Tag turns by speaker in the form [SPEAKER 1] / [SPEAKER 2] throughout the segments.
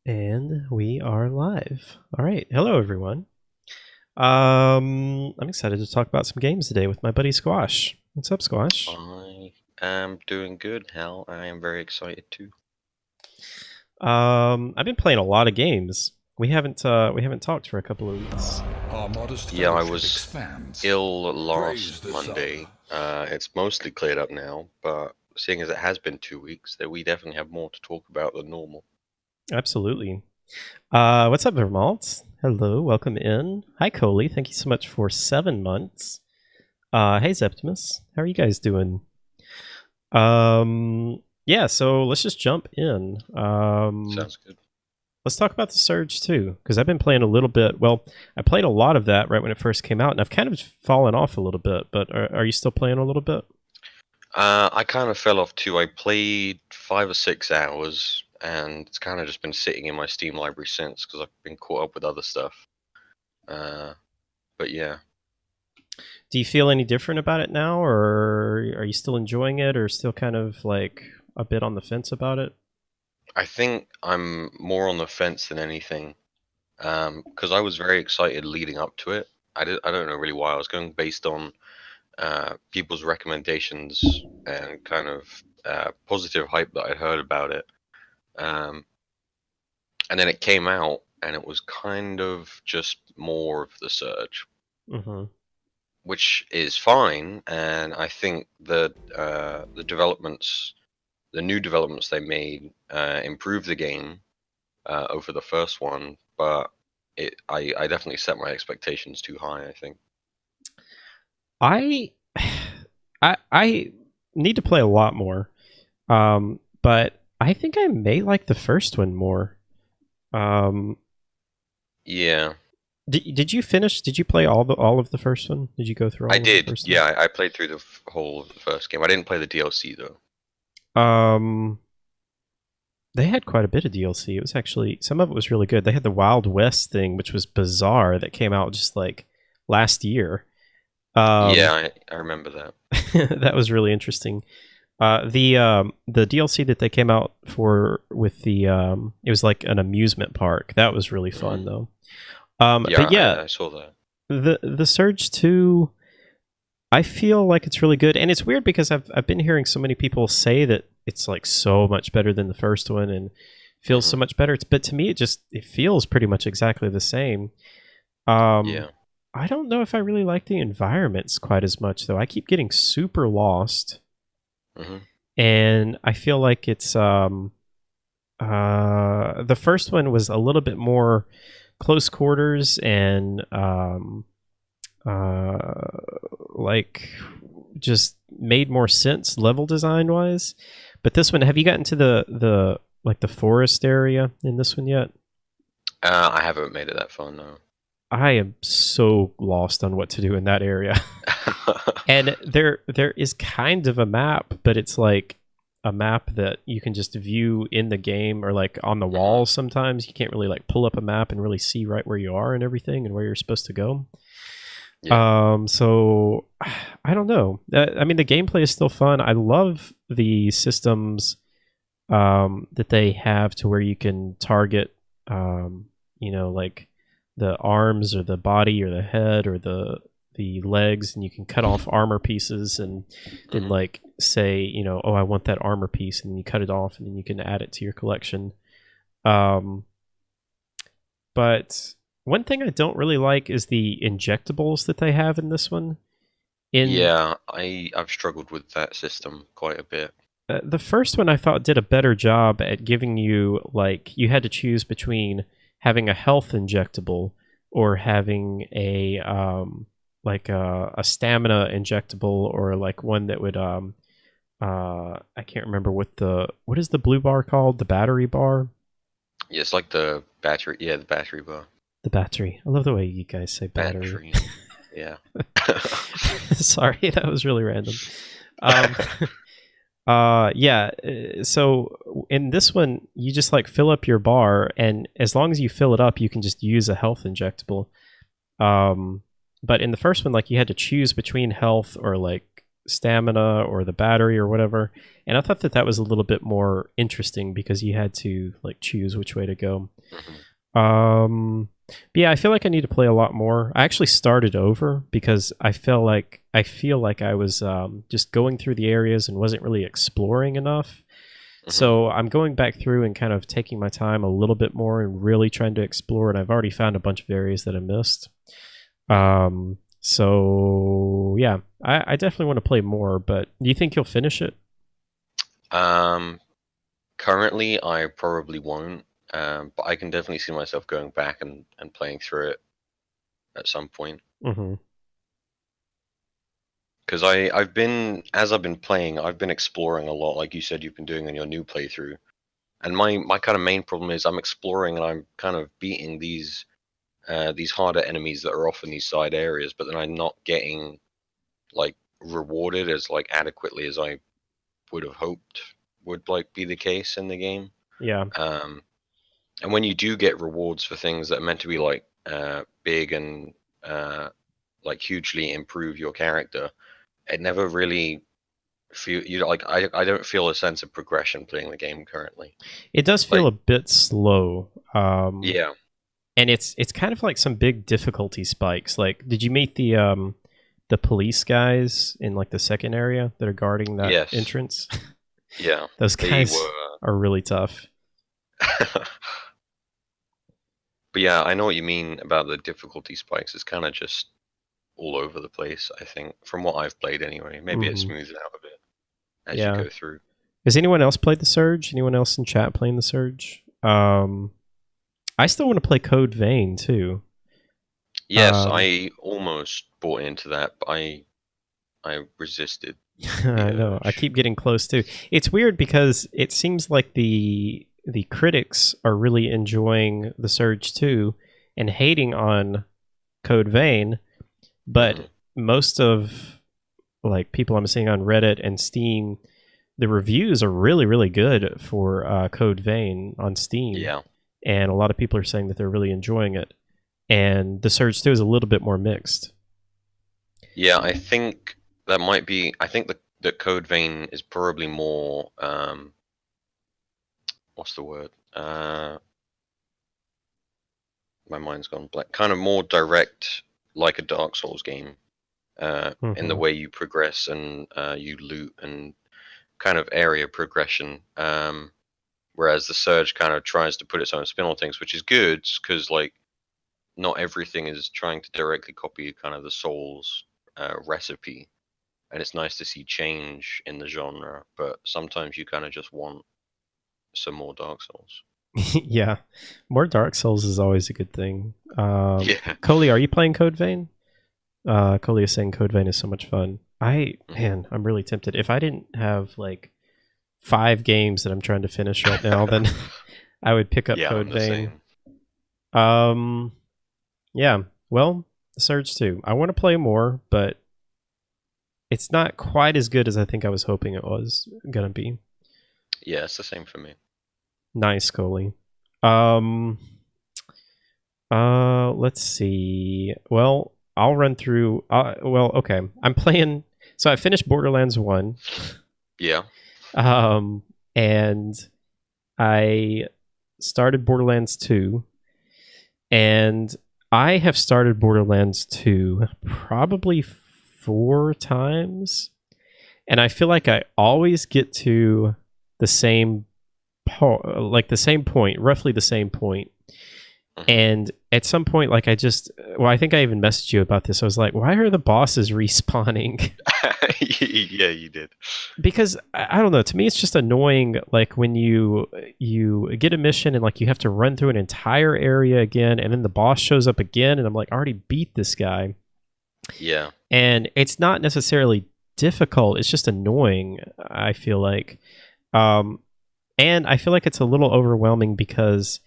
[SPEAKER 1] And we are live. All right. Hello, everyone. I'm excited to talk about some games today with my buddy Squash. What's up, Squash?
[SPEAKER 2] I am doing good, Hal. I am very excited too.
[SPEAKER 1] I've been playing a lot of games. We haven't talked for a couple of weeks.
[SPEAKER 3] Our modest
[SPEAKER 2] Yeah, I
[SPEAKER 3] fellowship
[SPEAKER 2] was
[SPEAKER 3] expands.
[SPEAKER 2] ill
[SPEAKER 3] Praise
[SPEAKER 2] last
[SPEAKER 3] the sun.
[SPEAKER 2] Monday. It's mostly cleared up now, but seeing as it has been 2 weeks, that we definitely have more to talk about than normal.
[SPEAKER 1] Absolutely. What's up, Vermont? Hello, welcome in. Hi, Coley. Thank you so much for 7 months. Hey, Zeptimus. How are you guys doing? Yeah, so let's just jump in.
[SPEAKER 2] Sounds good.
[SPEAKER 1] Let's talk about the Surge too, because I've been playing a little bit. Well, I played a lot of that right when it first came out, and I've kind of fallen off a little bit. But are you still playing a little bit?
[SPEAKER 2] I kind of fell off too. I played 5 or 6 hours, and it's kind of just been sitting in my Steam library since because I've been caught up with other stuff. Uh, but yeah.
[SPEAKER 1] Do you feel any different about it now, or are you still enjoying it, or still kind of like a bit on the fence about it?
[SPEAKER 2] I think I'm more on the fence than anything, because I was very excited leading up to it. I don't know really why. I was going based on people's recommendations and kind of positive hype that I'd heard about it. Um, and then it came out, and it was kind of just more of the surge,
[SPEAKER 1] Mm-hmm.
[SPEAKER 2] which is fine. And I think the developments, the new developments they made, improved the game over the first one, but I definitely set my expectations too high, I think.
[SPEAKER 1] I, I need to play a lot more, but I think I may like the first one more. Um,
[SPEAKER 2] Yeah,
[SPEAKER 1] did you finish? Did you play all of the first one? Did you go through
[SPEAKER 2] I
[SPEAKER 1] all of the
[SPEAKER 2] did.
[SPEAKER 1] first one?
[SPEAKER 2] Yeah, I played through the whole of the first game. I didn't play the DLC though.
[SPEAKER 1] Um, they had quite a bit of DLC. It was actually some of it was really good. They had the Wild West thing, which was bizarre, that came out just like last year.
[SPEAKER 2] Yeah,
[SPEAKER 1] Um,
[SPEAKER 2] I remember that.
[SPEAKER 1] that was really interesting. The DLC that they came out for with the it was like an amusement park. That was really fun
[SPEAKER 2] Hmm.
[SPEAKER 1] though.
[SPEAKER 2] Yeah,
[SPEAKER 1] But yeah,
[SPEAKER 2] I saw that.
[SPEAKER 1] the Surge 2, I feel like it's really good, and it's weird because I've been hearing so many people say that it's like so much better than the first one and feels so
[SPEAKER 2] Hmm.
[SPEAKER 1] much better. But to me, it feels pretty much exactly the same. Um,
[SPEAKER 2] Yeah.
[SPEAKER 1] I don't know if I really like the environments quite as much though. I keep getting super lost,
[SPEAKER 2] Hmm.
[SPEAKER 1] and I feel like it's the first one was a little bit more close quarters and uh, like just made more sense level design wise. But this one, have you gotten to the like the forest area in this one yet?
[SPEAKER 2] I haven't made it that far, no.
[SPEAKER 1] I am so lost on what to do in that area. And there is kind of a map, but it's like a map that you can just view in the game or like on the
[SPEAKER 2] Hmm.
[SPEAKER 1] walls sometimes. You can't really like pull up a map and really see right where you are and everything and where you're supposed to go.
[SPEAKER 2] Yeah.
[SPEAKER 1] So I don't know. I mean, the gameplay is still fun. I love the systems that they have to where you can target, like the arms or the body or the head or the legs, and you can cut off armor pieces and then
[SPEAKER 2] Hmm.
[SPEAKER 1] like say, oh, I want that armor piece, and then you cut it off, and then you can add it to your collection. Um, but one thing I don't really like is the injectables that they have in this one. In
[SPEAKER 2] Yeah, I've struggled with that system quite a bit.
[SPEAKER 1] the first one, I thought did a better job at giving you like you had to choose between having a health injectable or having a stamina injectable, or like one that would I can't remember what is the blue bar called, the battery bar.
[SPEAKER 2] Yeah, it's like the battery. Yeah, the battery bar.
[SPEAKER 1] The battery. I love the way you guys say battery.
[SPEAKER 2] Battery. Yeah.
[SPEAKER 1] Sorry, that was really random. Um, yeah. So in this one, you just like fill up your bar, and as long as you fill it up, you can just use a health injectable. But in the first one, like you had to choose between health or like stamina or the battery or whatever. And I thought that that was a little bit more interesting because you had to like choose which way to go. But yeah, I feel like I need to play a lot more. I actually started over because I feel like I was just going through the areas and wasn't really exploring enough. So I'm going back through and kind of taking my time a little bit more and really trying to explore. And I've already found a bunch of areas that I missed. So yeah, I definitely want to play more. But do you think you'll finish it?
[SPEAKER 2] Currently, I probably won't. But I can definitely see myself going back and playing through it at some point.
[SPEAKER 1] Mm-hmm.
[SPEAKER 2] Because as I've been playing, I've been exploring a lot, like you said you've been doing in your new playthrough. And my kind of main problem is I'm exploring and I'm kind of beating these harder enemies that are off in these side areas, but then I'm not getting like rewarded as like adequately as I would have hoped would like be the case in the game.
[SPEAKER 1] Yeah.
[SPEAKER 2] And when you do get rewards for things that are meant to be like big and like hugely improve your character, it never really I don't feel a sense of progression playing the game currently.
[SPEAKER 1] It does feel
[SPEAKER 2] Like,
[SPEAKER 1] a bit slow.
[SPEAKER 2] yeah.
[SPEAKER 1] And it's kind of like some big difficulty spikes. Like, did you meet the police guys in like the second area that are guarding that
[SPEAKER 2] Yes.
[SPEAKER 1] entrance?
[SPEAKER 2] Yeah.
[SPEAKER 1] Those guys are really tough.
[SPEAKER 2] But yeah, I know what you mean about the difficulty spikes. It's kind of just all over the place, I think, from what I've played anyway. Maybe it smooths it out a bit as you go through.
[SPEAKER 1] Has anyone else played the Surge? Anyone else in chat playing the Surge? I still want to play Code Vein too.
[SPEAKER 2] Yes, I almost bought into that, but I resisted.
[SPEAKER 1] I know. I keep getting close too. It's weird because it seems like the critics are really enjoying the Surge 2 and hating on Code Vein, but most of like people I'm seeing on Reddit and Steam, the reviews are really, really good for Code Vein on Steam.
[SPEAKER 2] Yeah.
[SPEAKER 1] And a lot of people are saying that they're really enjoying it. And the Surge 2 is a little bit more mixed.
[SPEAKER 2] Yeah, I think that might be. I think the Code Vein is probably more. What's the word? My mind's gone blank. Kind of more direct, like a Dark Souls game, in the way you progress and you loot and kind of area progression. Whereas the Surge kind of tries to put its own spin on things, which is good because like not everything is trying to directly copy kind of the Souls recipe, and it's nice to see change in the genre. But sometimes you kind of just want some more Dark Souls.
[SPEAKER 1] Yeah, more Dark Souls is always a good thing.
[SPEAKER 2] Yeah.
[SPEAKER 1] Coley, are you playing Code Vein? Coley is saying Code Vein is so much fun. Man, I'm really tempted. If I didn't have like 5 games that I'm trying to finish right now, then I would pick up Code Vein. Yeah. Well, Surge 2. I want to play more, but it's not quite as good as I think I was hoping it was gonna be.
[SPEAKER 2] Yeah, it's the same for me.
[SPEAKER 1] Nice, Coley. Let's see. Well, I'll run through. Okay. I'm playing. So I finished Borderlands 1.
[SPEAKER 2] Yeah.
[SPEAKER 1] And I started Borderlands 2. And I have started Borderlands 2 probably 4 times. And I feel like I always get to the same roughly the same point. And at some point, like I think I even messaged you about this. I was like, why are the bosses respawning?
[SPEAKER 2] Yeah, you did.
[SPEAKER 1] Because I don't know. To me, it's just annoying. Like when you get a mission and like you have to run through an entire area again, and then the boss shows up again, and I'm like, I already beat this guy.
[SPEAKER 2] Yeah.
[SPEAKER 1] And it's not necessarily difficult. It's just annoying. I feel like, and I feel like it's a little overwhelming because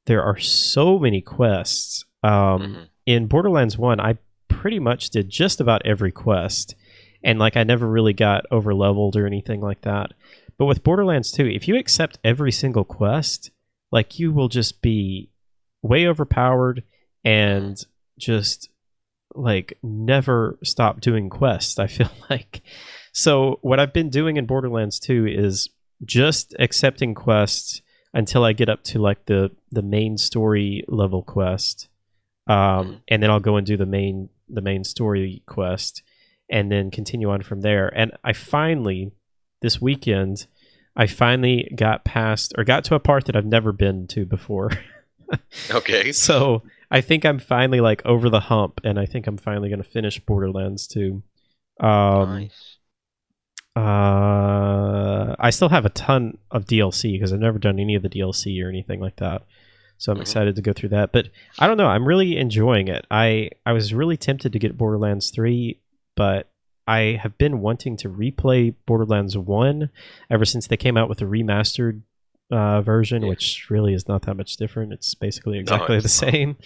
[SPEAKER 1] there are so many quests. In Borderlands 1, I pretty much did just about every quest. And like I never really got over leveled or anything like that. But with Borderlands 2, if you accept every single quest, like you will just be way overpowered and just like never stop doing quests, I feel like. So what I've been doing in Borderlands 2 is just accepting quests until I get up to like the main story level quest,
[SPEAKER 2] Hmm.
[SPEAKER 1] and then I'll go and do the main story quest, and then continue on from there. And I finally, this weekend, I finally got past or got to a part that I've never been to before.
[SPEAKER 2] Okay.
[SPEAKER 1] So I think I'm finally like over the hump, and I think I'm finally going to finish Borderlands 2. Um,
[SPEAKER 2] Nice.
[SPEAKER 1] I still have a ton of DLC because I've never done any of the DLC or anything like that. So I'm
[SPEAKER 2] Hmm.
[SPEAKER 1] excited to go through that. But I don't know. I'm really enjoying it. I was really tempted to get Borderlands 3, but I have been wanting to replay Borderlands 1 ever since they came out with the remastered version,
[SPEAKER 2] Yeah.
[SPEAKER 1] which really is not that much different. It's basically
[SPEAKER 2] No,
[SPEAKER 1] exactly the
[SPEAKER 2] it's not.
[SPEAKER 1] same.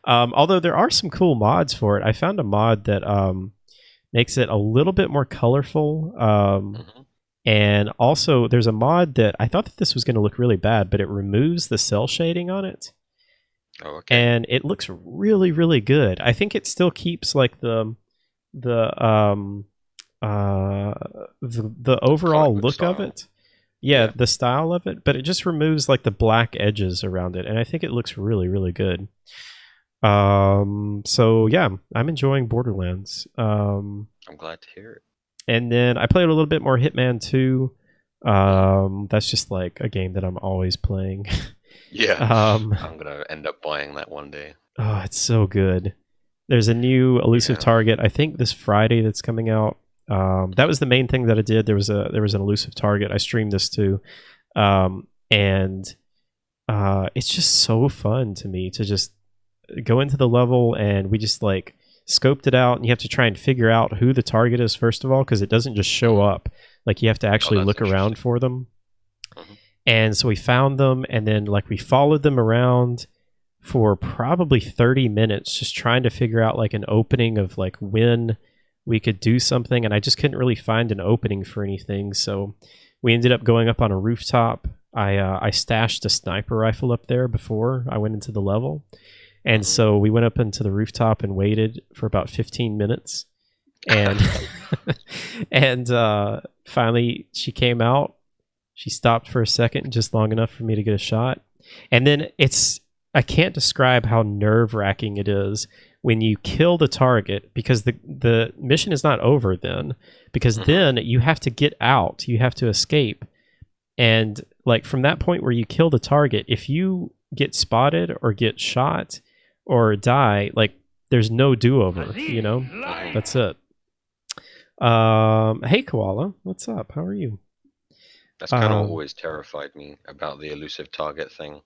[SPEAKER 1] Although there are some cool mods for it. I found a mod that makes it a little bit more colorful.
[SPEAKER 2] Hmm.
[SPEAKER 1] And also, there's a mod that I thought that this was going to look really bad, but it removes the cell shading on it,
[SPEAKER 2] Oh, okay.
[SPEAKER 1] and it looks really, really good. I think it still keeps like the uh the
[SPEAKER 2] The
[SPEAKER 1] overall
[SPEAKER 2] comic book
[SPEAKER 1] look of
[SPEAKER 2] style.
[SPEAKER 1] it. Yeah,
[SPEAKER 2] Yeah.
[SPEAKER 1] the style of it, but it just removes like the black edges around it, and I think it looks really, really good. So yeah, I'm enjoying Borderlands.
[SPEAKER 2] I'm glad to hear it.
[SPEAKER 1] And then I played a little bit more Hitman 2.
[SPEAKER 2] Hmm.
[SPEAKER 1] That's just like a game that I'm always playing.
[SPEAKER 2] Yeah.
[SPEAKER 1] um,
[SPEAKER 2] I'm gonna end up buying that one day.
[SPEAKER 1] oh, it's so good. There's a new elusive
[SPEAKER 2] Yeah.
[SPEAKER 1] target. I think this Friday that's coming out. That was the main thing that I did. There was an elusive target. I streamed this too, and it's just so fun to me to just go into the level, and we just like scoped it out, and you have to try and figure out who the target is first of all, because it doesn't just show
[SPEAKER 2] Hmm.
[SPEAKER 1] up. Like you have to
[SPEAKER 2] Oh,
[SPEAKER 1] actually
[SPEAKER 2] that's
[SPEAKER 1] look around
[SPEAKER 2] interesting.
[SPEAKER 1] for them.
[SPEAKER 2] Hmm.
[SPEAKER 1] And so we found them, and then like we followed them around for probably 30 minutes just trying to figure out like an opening of like when we could do something, and I just couldn't really find an opening for anything. So we ended up going up on a rooftop. I stashed a sniper rifle up there before I went into the level, and
[SPEAKER 2] Hmm.
[SPEAKER 1] so we went up into the rooftop and waited for about 15 minutes, and and finally she came out. She stopped for a second, just long enough for me to get a shot. And then I can't describe how nerve wracking it is when you kill the target, because the mission is not over then, because
[SPEAKER 2] Hmm.
[SPEAKER 1] then you have to get out, you have to escape. And like from that point where you kill the target, if you get spotted or get shot or die, like there's no do over,
[SPEAKER 2] Hmm.
[SPEAKER 1] That's it. Hey Koala, what's up? How are you?
[SPEAKER 2] That's kind of what
[SPEAKER 1] Um,
[SPEAKER 2] always terrified me about the elusive target thing.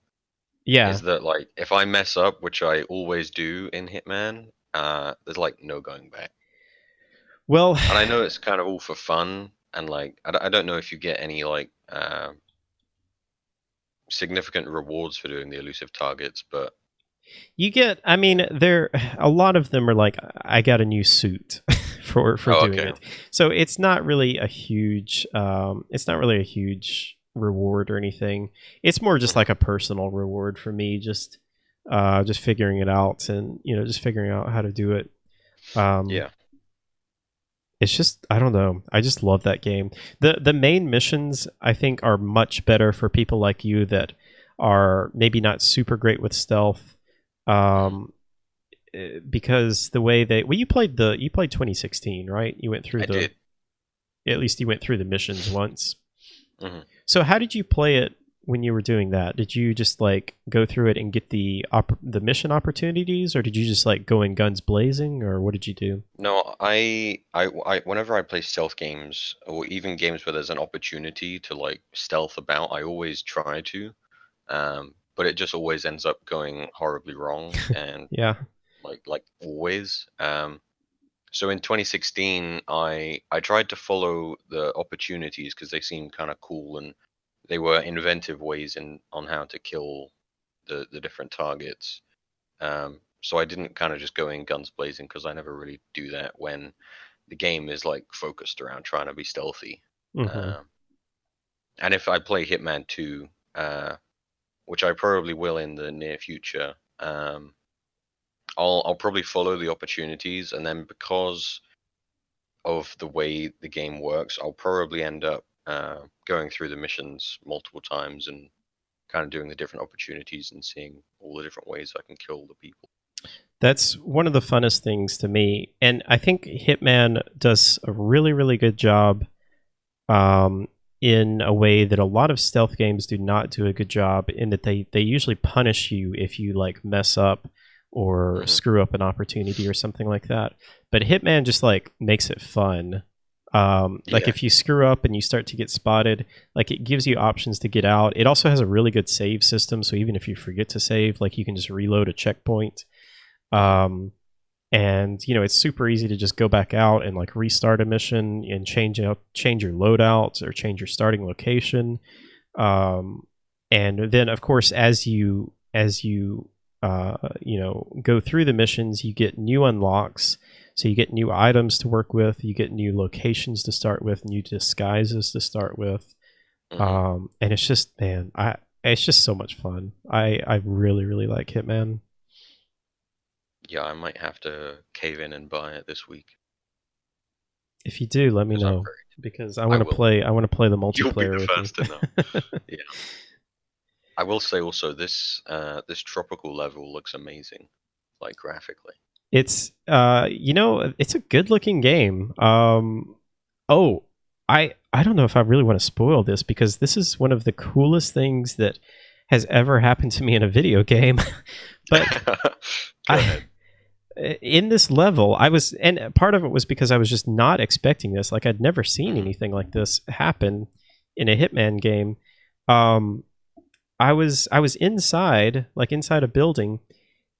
[SPEAKER 1] yeah.
[SPEAKER 2] Is that like if I mess up, which I always do in Hitman, there's like no going back.
[SPEAKER 1] Well,
[SPEAKER 2] And I know it's kind of all for fun, and like I don't know if you get any like significant rewards for doing the elusive targets, but
[SPEAKER 1] you get. I mean, there. A lot of them are like, I got a new suit for
[SPEAKER 2] oh,
[SPEAKER 1] doing
[SPEAKER 2] okay.
[SPEAKER 1] it. So it's not really a huge. It's not really a huge reward or anything. It's more just like
[SPEAKER 2] Hmm.
[SPEAKER 1] a personal reward for me. Just figuring it out, and just figuring out how to do it. Um,
[SPEAKER 2] Yeah.
[SPEAKER 1] it's just, I don't know. I just love that game. The main missions I think are much better for people like you that are maybe not super great with stealth.
[SPEAKER 2] Hmm.
[SPEAKER 1] Um, because the way they well, you played 2016, right? You went through
[SPEAKER 2] I
[SPEAKER 1] the
[SPEAKER 2] did.
[SPEAKER 1] at least you went through the missions once.
[SPEAKER 2] Hmm.
[SPEAKER 1] So how did you play it when you were doing that? Did you just like go through it and get the mission opportunities, or did you just like go in guns blazing, or what did you do?
[SPEAKER 2] No, whenever I play stealth games or even games where there's an opportunity to like stealth about, I always try to. But it just always ends up going horribly wrong, and
[SPEAKER 1] Yeah.
[SPEAKER 2] like always. So in 2016, I tried to follow the opportunities because they seemed kind of cool, and they were inventive ways in on how to kill the different targets. So I didn't kind of just go in guns blazing because I never really do that when the game is like focused around trying to be stealthy.
[SPEAKER 1] Hmm.
[SPEAKER 2] Um, and if I play Hitman 2, which I probably will in the near future, I'll probably follow the opportunities, and then because of the way the game works, I'll probably end up going through the missions multiple times and kind of doing the different opportunities and seeing all the different ways I can kill the people.
[SPEAKER 1] That's one of the funnest things to me, and I think Hitman does a really, really good job in a way that a lot of stealth games do not do a good job. In that they usually punish you if you like mess up or screw up an opportunity or something like that. But Hitman just like makes it fun. Like if you screw up and you start to get spotted, like it gives you options to get out. It also has a really good save system, so even if you forget to save, like you can just reload a checkpoint. And you know, it's super easy to just go back out and like restart a mission and change your loadout or change your starting location. And then of course as you you know, go through the missions, you get new unlocks. So you get new items to work with, you get new locations to start with, new disguises to start with. And it's just, man, it's just so much fun. I really, really like Hitman.
[SPEAKER 2] Yeah, I might have to cave in and buy it this week.
[SPEAKER 1] If you do, let me know, because I want to play. I want to play the multiplayer.
[SPEAKER 2] You'll be the first to know. Yeah. I will say also this this tropical level looks amazing, like graphically.
[SPEAKER 1] It's you know, it's a good looking game. Oh, I don't know if I really want to spoil this, because this is one of the coolest things that has ever happened to me in a video game. But in this level, and part of it was because I was just not expecting this. Like I'd never seen anything like this happen in a Hitman game. I was inside a building,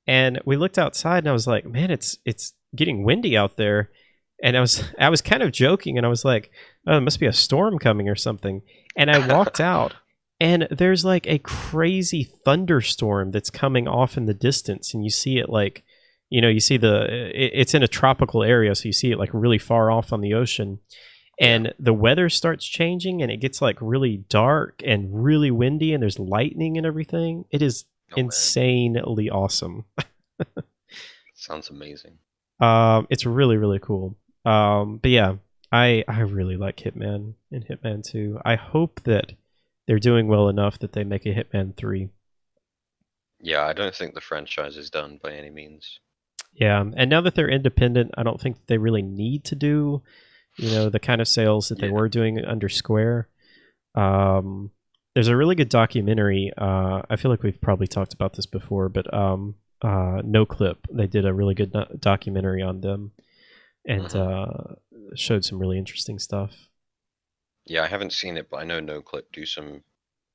[SPEAKER 1] and we looked outside, and I was like, man, it's getting windy out there. And I was kind of joking, and I was like, oh, it must be a storm coming or something. And I walked out, and there's like a crazy thunderstorm that's coming off in the distance, and you see it like, you know, you see it's in a tropical area, so you see it like really far off on the ocean. And the weather starts changing, and it gets like really dark and really windy, and there's lightning and everything. It is insanely awesome.
[SPEAKER 2] Sounds amazing.
[SPEAKER 1] It's really, really cool. But yeah, I really like Hitman and Hitman 2. I hope that they're doing well enough that they make a Hitman 3.
[SPEAKER 2] Yeah, I don't think the franchise is done by any means.
[SPEAKER 1] Yeah, and now that they're independent, I don't think they really need to do, you know, the kind of sales that they were doing under Square. There's a really good documentary. I feel like we've probably talked about this before, but NoClip, they did a really good documentary on them, and showed some really interesting stuff.
[SPEAKER 2] Yeah, I haven't seen it, but I know NoClip do some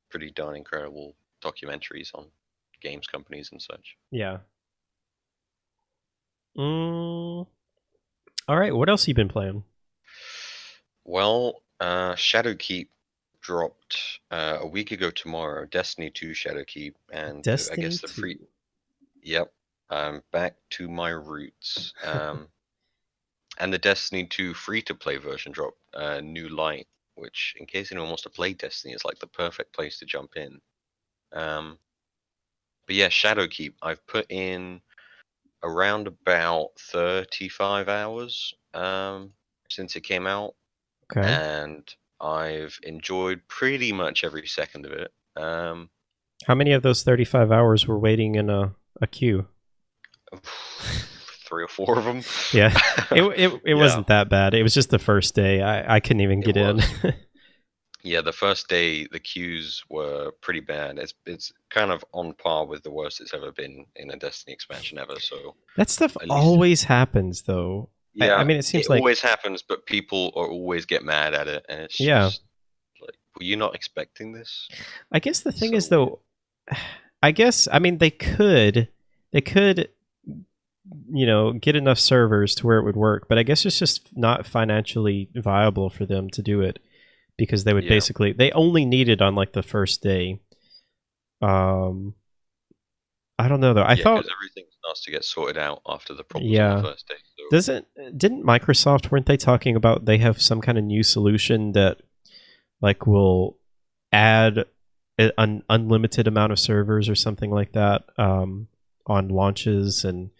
[SPEAKER 2] pretty darn incredible documentaries on games companies and such.
[SPEAKER 1] Yeah. All right, what else have you been playing?
[SPEAKER 2] Well, Shadowkeep dropped a week ago tomorrow. Destiny 2 Shadowkeep, and I guess the free. Yep, back to my roots. And the Destiny 2 free-to-play version dropped New Light, which, in case anyone wants to play Destiny, is like the perfect place to jump in. But yeah, Shadowkeep, I've put in around about 35 hours since it came out.
[SPEAKER 1] Okay.
[SPEAKER 2] And I've enjoyed pretty much every second of it.
[SPEAKER 1] How many of those 35 hours were waiting in a queue?
[SPEAKER 2] 3 or 4 of them.
[SPEAKER 1] Yeah, it wasn't that bad. It was just the first day. I couldn't even get in.
[SPEAKER 2] Yeah, the first day the queues were pretty bad. It's kind of on par with the worst it's ever been in a Destiny expansion ever. So that
[SPEAKER 1] stuff always happens, though.
[SPEAKER 2] Yeah,
[SPEAKER 1] I mean, it seems like
[SPEAKER 2] always happens, but people always get mad at it, and it's just like, were you not expecting this?
[SPEAKER 1] I guess the thing is, though, I mean, they could, you know, get enough servers to where it would work, but I guess it's just not financially viable for them to do it, because they would basically, they only need it on like the first day. I don't know though. I thought
[SPEAKER 2] everything starts to get sorted out after the problems on the first day. So.
[SPEAKER 1] Didn't Microsoft, weren't they talking about they have some kind of new solution that like will add an unlimited amount of servers or something like that on launches, and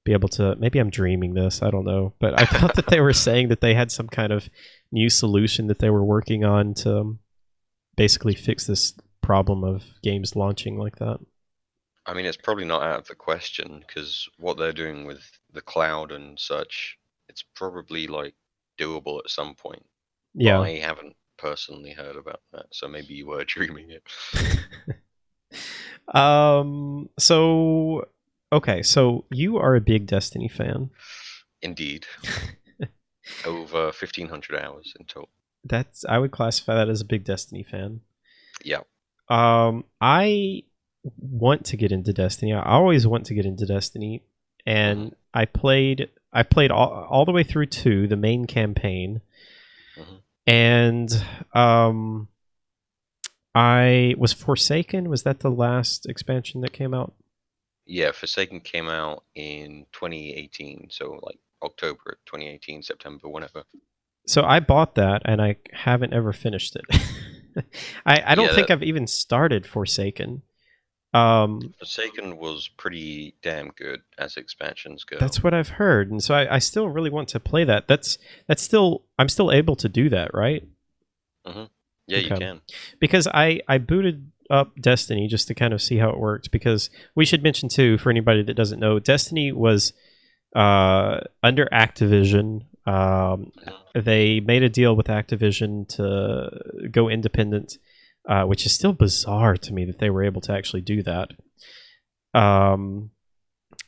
[SPEAKER 1] be able to. Maybe I'm dreaming this. I don't know, but I thought that they were saying that they had some kind of new solution that they were working on to basically fix this problem of games launching like that.
[SPEAKER 2] I mean, it's probably not out of the question because what they're doing with the cloud and such, it's probably like doable at some point. But
[SPEAKER 1] Yeah.
[SPEAKER 2] I haven't personally heard about that, so maybe you were dreaming it.
[SPEAKER 1] So okay, so you are a big Destiny fan.
[SPEAKER 2] Indeed, over 1,500 hours in total.
[SPEAKER 1] That's I would classify that as a big Destiny fan.
[SPEAKER 2] Yeah.
[SPEAKER 1] I want to get into Destiny. I always want to get into Destiny,
[SPEAKER 2] hmm
[SPEAKER 1] and I played all the way through 2, the main campaign,
[SPEAKER 2] hmm
[SPEAKER 1] and um I was Forsaken. Was that the last expansion that came out?
[SPEAKER 2] Yeah, Forsaken came out in 2018, so like October 2018, September, whenever.
[SPEAKER 1] So I bought that, and I haven't ever finished it. I don't
[SPEAKER 2] Yeah,
[SPEAKER 1] think
[SPEAKER 2] that
[SPEAKER 1] I've even started Forsaken. Um,
[SPEAKER 2] Forsaken was pretty damn good as expansions go.
[SPEAKER 1] that's what I've heard, and so I still really want to play that. That's still I'm still able to do that, right?
[SPEAKER 2] hmm Yeah, you
[SPEAKER 1] Okay,
[SPEAKER 2] can.
[SPEAKER 1] because I booted up Destiny just to kind of see how it worked. Because we should mention too, for anybody that doesn't know, Destiny was under Activision.
[SPEAKER 2] Mhm.
[SPEAKER 1] They made a deal with Activision to go independent, which is still bizarre to me that they were able to actually do that. Um,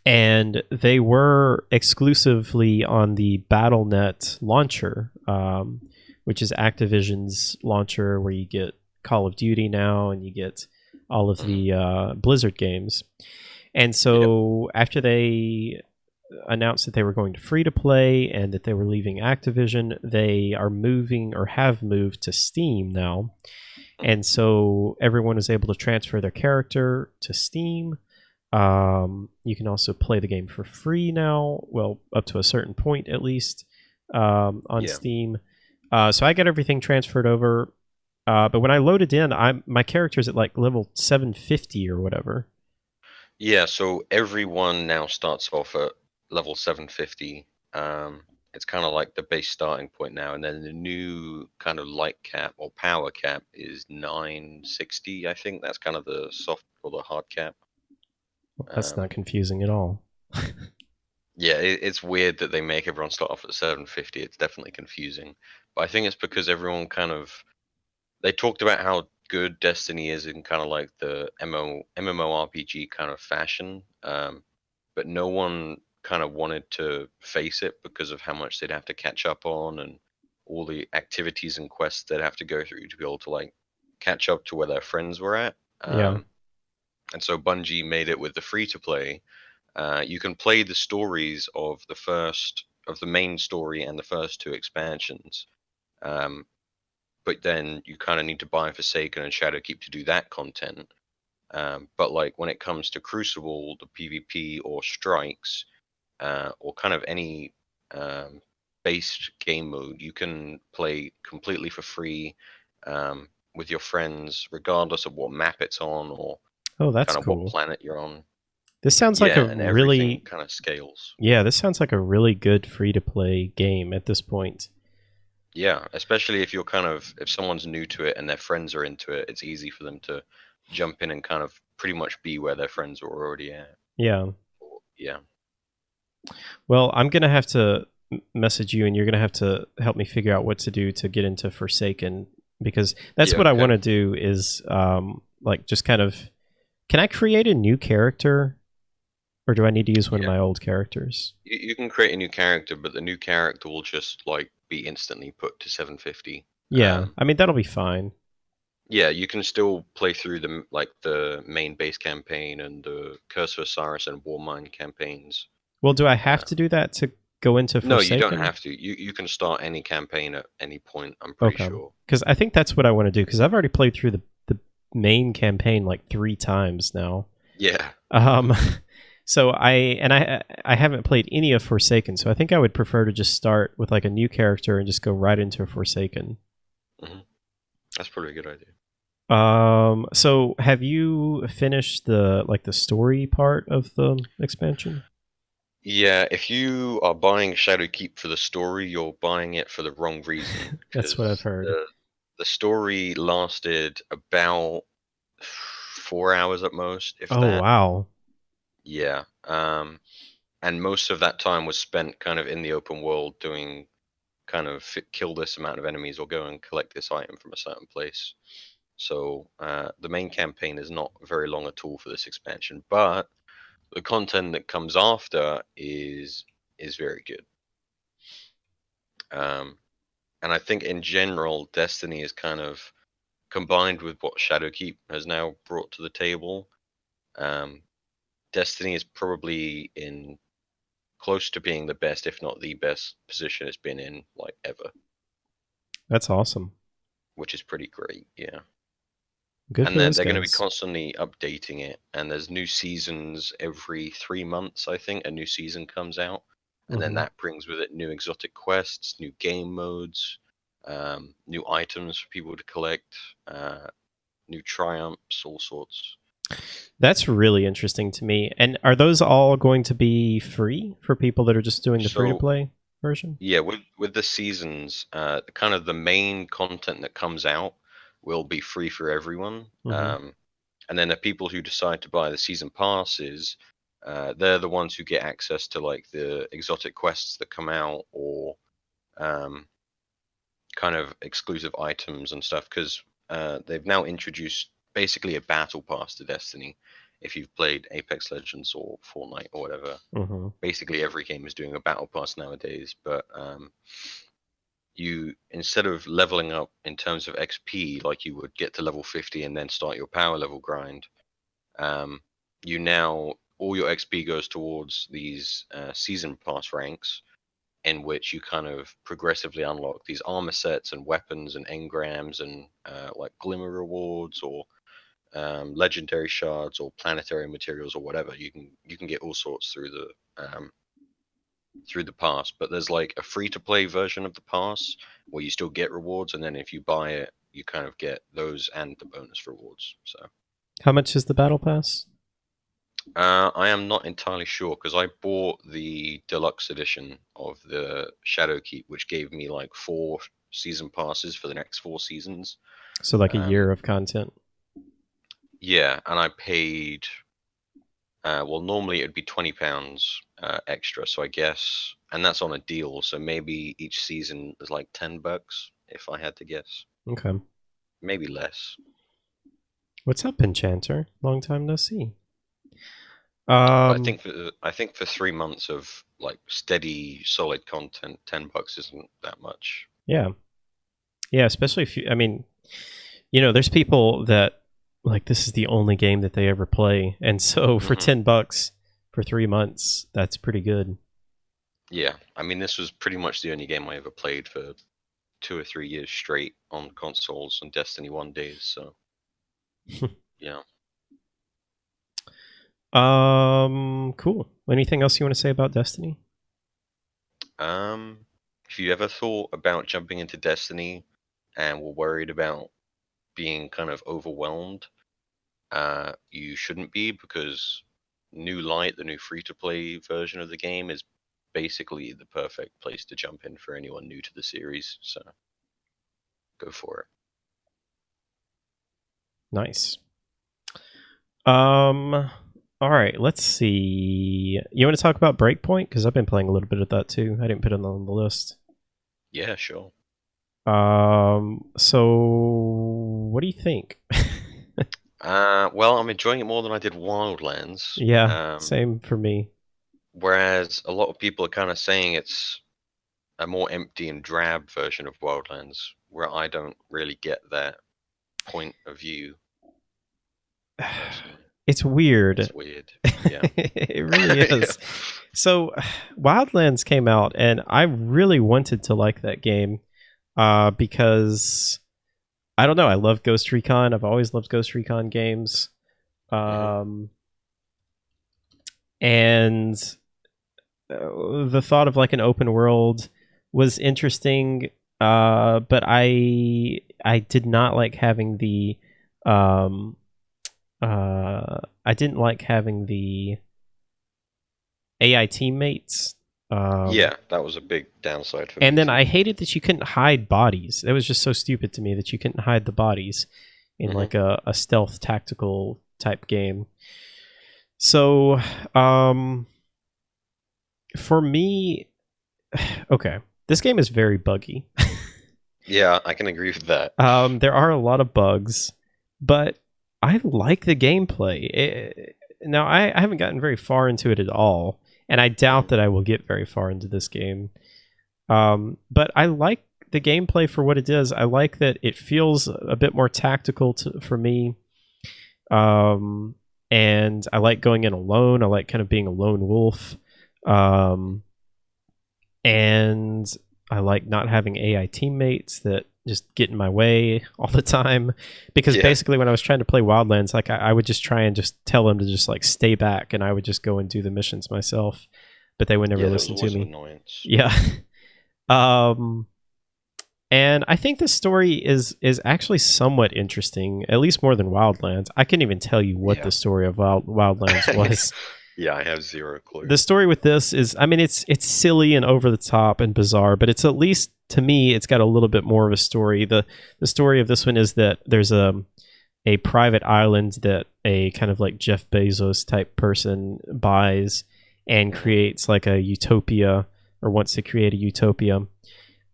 [SPEAKER 1] and they were exclusively on the BattleNet launcher, which is Activision's launcher, where you get Call of Duty now, and you get all of
[SPEAKER 2] Mhm.
[SPEAKER 1] the Blizzard games. And
[SPEAKER 2] Yep.
[SPEAKER 1] so after they announced that they were going to free to play and that they were leaving Activision, they are moving or have moved to Steam now.
[SPEAKER 2] Mhm.
[SPEAKER 1] And so everyone is able to transfer their character to Steam. You can also play the game for free now, well, up to a certain point at least, on
[SPEAKER 2] Yeah.
[SPEAKER 1] Steam. So I got everything transferred over. But when I loaded in, my character's at like level 750 or whatever.
[SPEAKER 2] Yeah, so everyone now starts off at level 750. It's kind of like the base starting point now, and then the new kind of light cap or power cap is 960. I think that's kind of the soft or the hard cap.
[SPEAKER 1] Well, that's
[SPEAKER 2] Um,
[SPEAKER 1] not confusing at all.
[SPEAKER 2] yeah, it's weird that they make everyone start off at 750. It's definitely confusing, but I think it's because everyone kind of they talked about how good Destiny is in kind of like the MMORPG kind of fashion, but no one kind of wanted to face it because of how much they'd have to catch up on and all the activities and quests they'd have to go through to be able to like catch up to where their friends were at.
[SPEAKER 1] Yeah.
[SPEAKER 2] And so Bungie made it with the free to play. You can play the stories of the main story and the first two expansions. Um, but then you kind of need to buy Forsaken and Shadowkeep to do that content. But like when it comes to Crucible, the PvP or strikes, or kind of any um, based game mode, you can play completely for free with your friends, regardless of what map it's on or
[SPEAKER 1] Oh, that's
[SPEAKER 2] kind of what
[SPEAKER 1] cool.
[SPEAKER 2] planet you're on.
[SPEAKER 1] This sounds like
[SPEAKER 2] Yeah,
[SPEAKER 1] a
[SPEAKER 2] and everything
[SPEAKER 1] really
[SPEAKER 2] kind of scales.
[SPEAKER 1] Yeah, this sounds like a really good free to play game at this point.
[SPEAKER 2] Yeah, especially if you're kind of if someone's new to it and their friends are into it, it's easy for them to jump in and kind of pretty much be where their friends are already at.
[SPEAKER 1] Yeah.
[SPEAKER 2] Yeah.
[SPEAKER 1] Well, I'm gonna have to message you, and you're gonna have to help me figure out what to do to get into Forsaken, because that's
[SPEAKER 2] Yeah,
[SPEAKER 1] what I
[SPEAKER 2] okay.
[SPEAKER 1] want to do. Is like just kind of, can I create a new character, or do I need to use one of
[SPEAKER 2] Yeah.
[SPEAKER 1] my old characters?
[SPEAKER 2] You can create a new character, but the new character will just like be instantly put to 750.
[SPEAKER 1] Yeah, I mean that'll be fine.
[SPEAKER 2] Yeah, you can still play through the main base campaign and the Curse of Osiris and Warmind campaigns.
[SPEAKER 1] Well, do I have
[SPEAKER 2] Uh,
[SPEAKER 1] to do that to go into
[SPEAKER 2] no, you don't
[SPEAKER 1] Forsaken?
[SPEAKER 2] have to. You can start any campaign at any point. I'm pretty
[SPEAKER 1] Okay,
[SPEAKER 2] sure.
[SPEAKER 1] because I think that's what I want to do. Because I've already played through the main campaign like 3 times now.
[SPEAKER 2] Yeah.
[SPEAKER 1] Um, so I haven't played any of Forsaken, so I think I would prefer to just start with like a new character and just go right into Forsaken.
[SPEAKER 2] hmm That's probably a good idea.
[SPEAKER 1] So have you finished the story part of the expansion?
[SPEAKER 2] Yeah, if you are buying Shadowkeep for the story, you're buying it for the wrong reason
[SPEAKER 1] That's what I've
[SPEAKER 2] because
[SPEAKER 1] heard.
[SPEAKER 2] the story lasted about 4 hours at most, if
[SPEAKER 1] Oh
[SPEAKER 2] that.
[SPEAKER 1] wow.
[SPEAKER 2] Yeah. And most of that time was spent kind of in the open world doing kind of kill this amount of enemies or go and collect this item from a certain place. So the main campaign is not very long at all for this expansion, but the content that comes after is very good. Um, and I think in general, Destiny is kind of combined with what Shadowkeep has now brought to the table. Um, Destiny is probably in close to being the best, if not the best position it's been in like ever,
[SPEAKER 1] That's awesome.
[SPEAKER 2] which is pretty great. Yeah.
[SPEAKER 1] Good
[SPEAKER 2] And
[SPEAKER 1] for
[SPEAKER 2] then
[SPEAKER 1] those
[SPEAKER 2] they're going to be
[SPEAKER 1] guys.
[SPEAKER 2] constantly updating it, and there's new seasons every 3 months. I think a new season comes out, and then
[SPEAKER 1] Hmm.
[SPEAKER 2] that brings with it new exotic quests, new game modes, new items for people to collect, new triumphs, all sorts.
[SPEAKER 1] That's really interesting to me. And are those all going to be free for people that are just doing the free to
[SPEAKER 2] So
[SPEAKER 1] play version?
[SPEAKER 2] yeah, with the seasons, kind of the main content that comes out will be free for everyone.
[SPEAKER 1] Hmm.
[SPEAKER 2] And then the people who decide to buy the season passes, they're the ones who get access to like the exotic quests that come out or um, kind of exclusive items and stuff. Because they've now introduced basically a battle pass to Destiny. If you've played Apex Legends or Fortnite or whatever,
[SPEAKER 1] Hmm.
[SPEAKER 2] basically every game is doing a battle pass nowadays. But you instead of leveling up in terms of XP like you would get to level 50 and then start your power level grind, um, you now all your XP goes towards these season pass ranks, in which you kind of progressively unlock these armor sets and weapons and engrams and like glimmer rewards or legendary shards or planetary materials or whatever. You can get all sorts through the pass, but there's like a free to play version of the pass where you still get rewards, and then if you buy it, you kind of get those and the bonus rewards. So
[SPEAKER 1] How much is the battle pass?
[SPEAKER 2] I am not entirely sure because I bought the deluxe edition of the Shadowkeep, which gave me like 4 season passes for the next 4 seasons.
[SPEAKER 1] So like a
[SPEAKER 2] Um,
[SPEAKER 1] year of content.
[SPEAKER 2] yeah, and I paid. Well, normally it'd be £20 extra, so I guess, and that's on a deal. So maybe each season is like $10, if I had to guess.
[SPEAKER 1] Okay.
[SPEAKER 2] Maybe less.
[SPEAKER 1] What's up, Enchanter? Long time no see.
[SPEAKER 2] But
[SPEAKER 1] Um,
[SPEAKER 2] I think for 3 months of like steady, solid content, $10 isn't that much.
[SPEAKER 1] yeah. Yeah, especially if you, I mean, there's people that like this is the only game that they ever play. And so for
[SPEAKER 2] Hmm.
[SPEAKER 1] $10 for 3 months, that's pretty good.
[SPEAKER 2] Yeah, I mean, this was pretty much the only game I ever played for 2 or 3 years straight on consoles and Destiny 1 days. So yeah.
[SPEAKER 1] Cool. Anything else you want to say about Destiny?
[SPEAKER 2] Um, if you ever thought about jumping into Destiny and were worried about being kind of overwhelmed, you shouldn't be because New Light, the new free-to-play version of the game, is basically the perfect place to jump in for anyone new to the series. So go for it.
[SPEAKER 1] Nice. All right, let's see. You want to talk about Breakpoint? Because I've been playing a little bit of that too. I didn't put it on the list.
[SPEAKER 2] Yeah, sure.
[SPEAKER 1] So what do you think?
[SPEAKER 2] Well, I'm enjoying it more than I did Wildlands.
[SPEAKER 1] Yeah, same for me.
[SPEAKER 2] Whereas a lot of people are kind of saying it's a more empty and drab version of Wildlands, where I don't really get that point of view personally.
[SPEAKER 1] It's weird.
[SPEAKER 2] It's weird. Yeah.
[SPEAKER 1] It really is. So, Wildlands came out, and I really wanted to like that game because I don't know. I love Ghost Recon. I've always loved Ghost Recon games,
[SPEAKER 2] Hmm.
[SPEAKER 1] um, and the thought of like an open world was interesting. But I did not like having the I didn't like having the AI teammates.
[SPEAKER 2] Yeah, that was a big downside for
[SPEAKER 1] And
[SPEAKER 2] me
[SPEAKER 1] then
[SPEAKER 2] too.
[SPEAKER 1] I hated that you couldn't hide bodies. That was just so stupid to me that you couldn't hide the bodies in
[SPEAKER 2] Hmm.
[SPEAKER 1] like a stealth tactical type game. So, um, for me, okay, this game is very buggy.
[SPEAKER 2] Yeah, I can agree with that.
[SPEAKER 1] There are a lot of bugs, but I like the gameplay. Now, I haven't gotten very far into it at all, and I doubt
[SPEAKER 2] Mhm.
[SPEAKER 1] that I will get very far into this game. But I like the gameplay for what it is. I like that it feels a bit more tactical for me. Um, and I like going in alone. I like kind of being a lone wolf. Um, and I like not having AI teammates that just get in my way all the time. Because
[SPEAKER 2] Yeah,
[SPEAKER 1] basically, when I was trying to play Wildlands, like I would just try and just tell them to just like stay back, and I would just go and do the missions myself. But they would never
[SPEAKER 2] yeah, that was
[SPEAKER 1] listen to
[SPEAKER 2] always an
[SPEAKER 1] me.
[SPEAKER 2] annoyance.
[SPEAKER 1] Yeah. um, and I think the story is actually somewhat interesting, at least more than Wildlands. I couldn't even tell you what
[SPEAKER 2] Yeah.
[SPEAKER 1] the story of Wildlands was.
[SPEAKER 2] Yeah, I have zero clue.
[SPEAKER 1] The story with this is, I mean, it's silly and over the top and bizarre, but it's at least to me, it's got a little bit more of a story. The story of this one is that there's a private island that a kind of like Jeff Bezos type person buys and
[SPEAKER 2] Hmm.
[SPEAKER 1] creates like a utopia, or wants to create a utopia.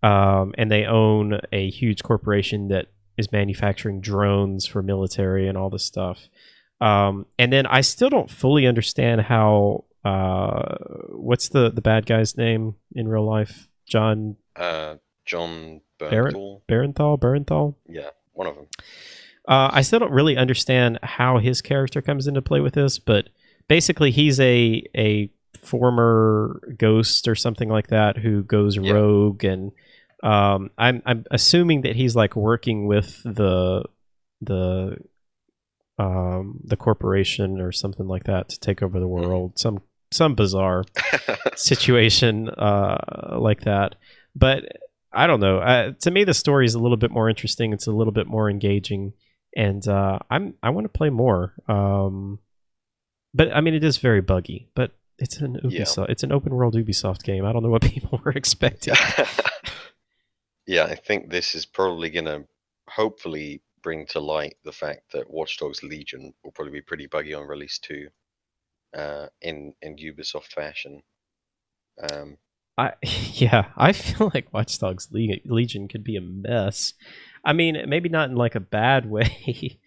[SPEAKER 1] And they own a huge corporation that is manufacturing drones for military and all this stuff. And then I still don't fully understand how. What's the bad guy's name in real life? John
[SPEAKER 2] John
[SPEAKER 1] Barenthal.
[SPEAKER 2] Bernthal.
[SPEAKER 1] Barenthal.
[SPEAKER 2] Yeah, one of them.
[SPEAKER 1] I still don't really understand how his character comes into play with this, but basically he's a former ghost or something like that who goes
[SPEAKER 2] Yeah.
[SPEAKER 1] rogue, and I'm assuming that he's like working with the the corporation or something like that to take over the
[SPEAKER 2] Hmm.
[SPEAKER 1] world. Some bizarre situation like that. But I don't know. To me, the story is a little bit more interesting. It's a little bit more engaging, and I want to play more. But I mean, it is very buggy. But it's an
[SPEAKER 2] Yeah.
[SPEAKER 1] Ubisoft. It's an open world Ubisoft game. I don't know what people were expecting.
[SPEAKER 2] Yeah, I think this is probably gonna hopefully bring to light the fact that Watch Dogs Legion will probably be pretty buggy on release too, in Ubisoft fashion. Um,
[SPEAKER 1] I yeah, I feel like Watch Dogs Legion could be a mess. I mean, maybe not in like a bad way,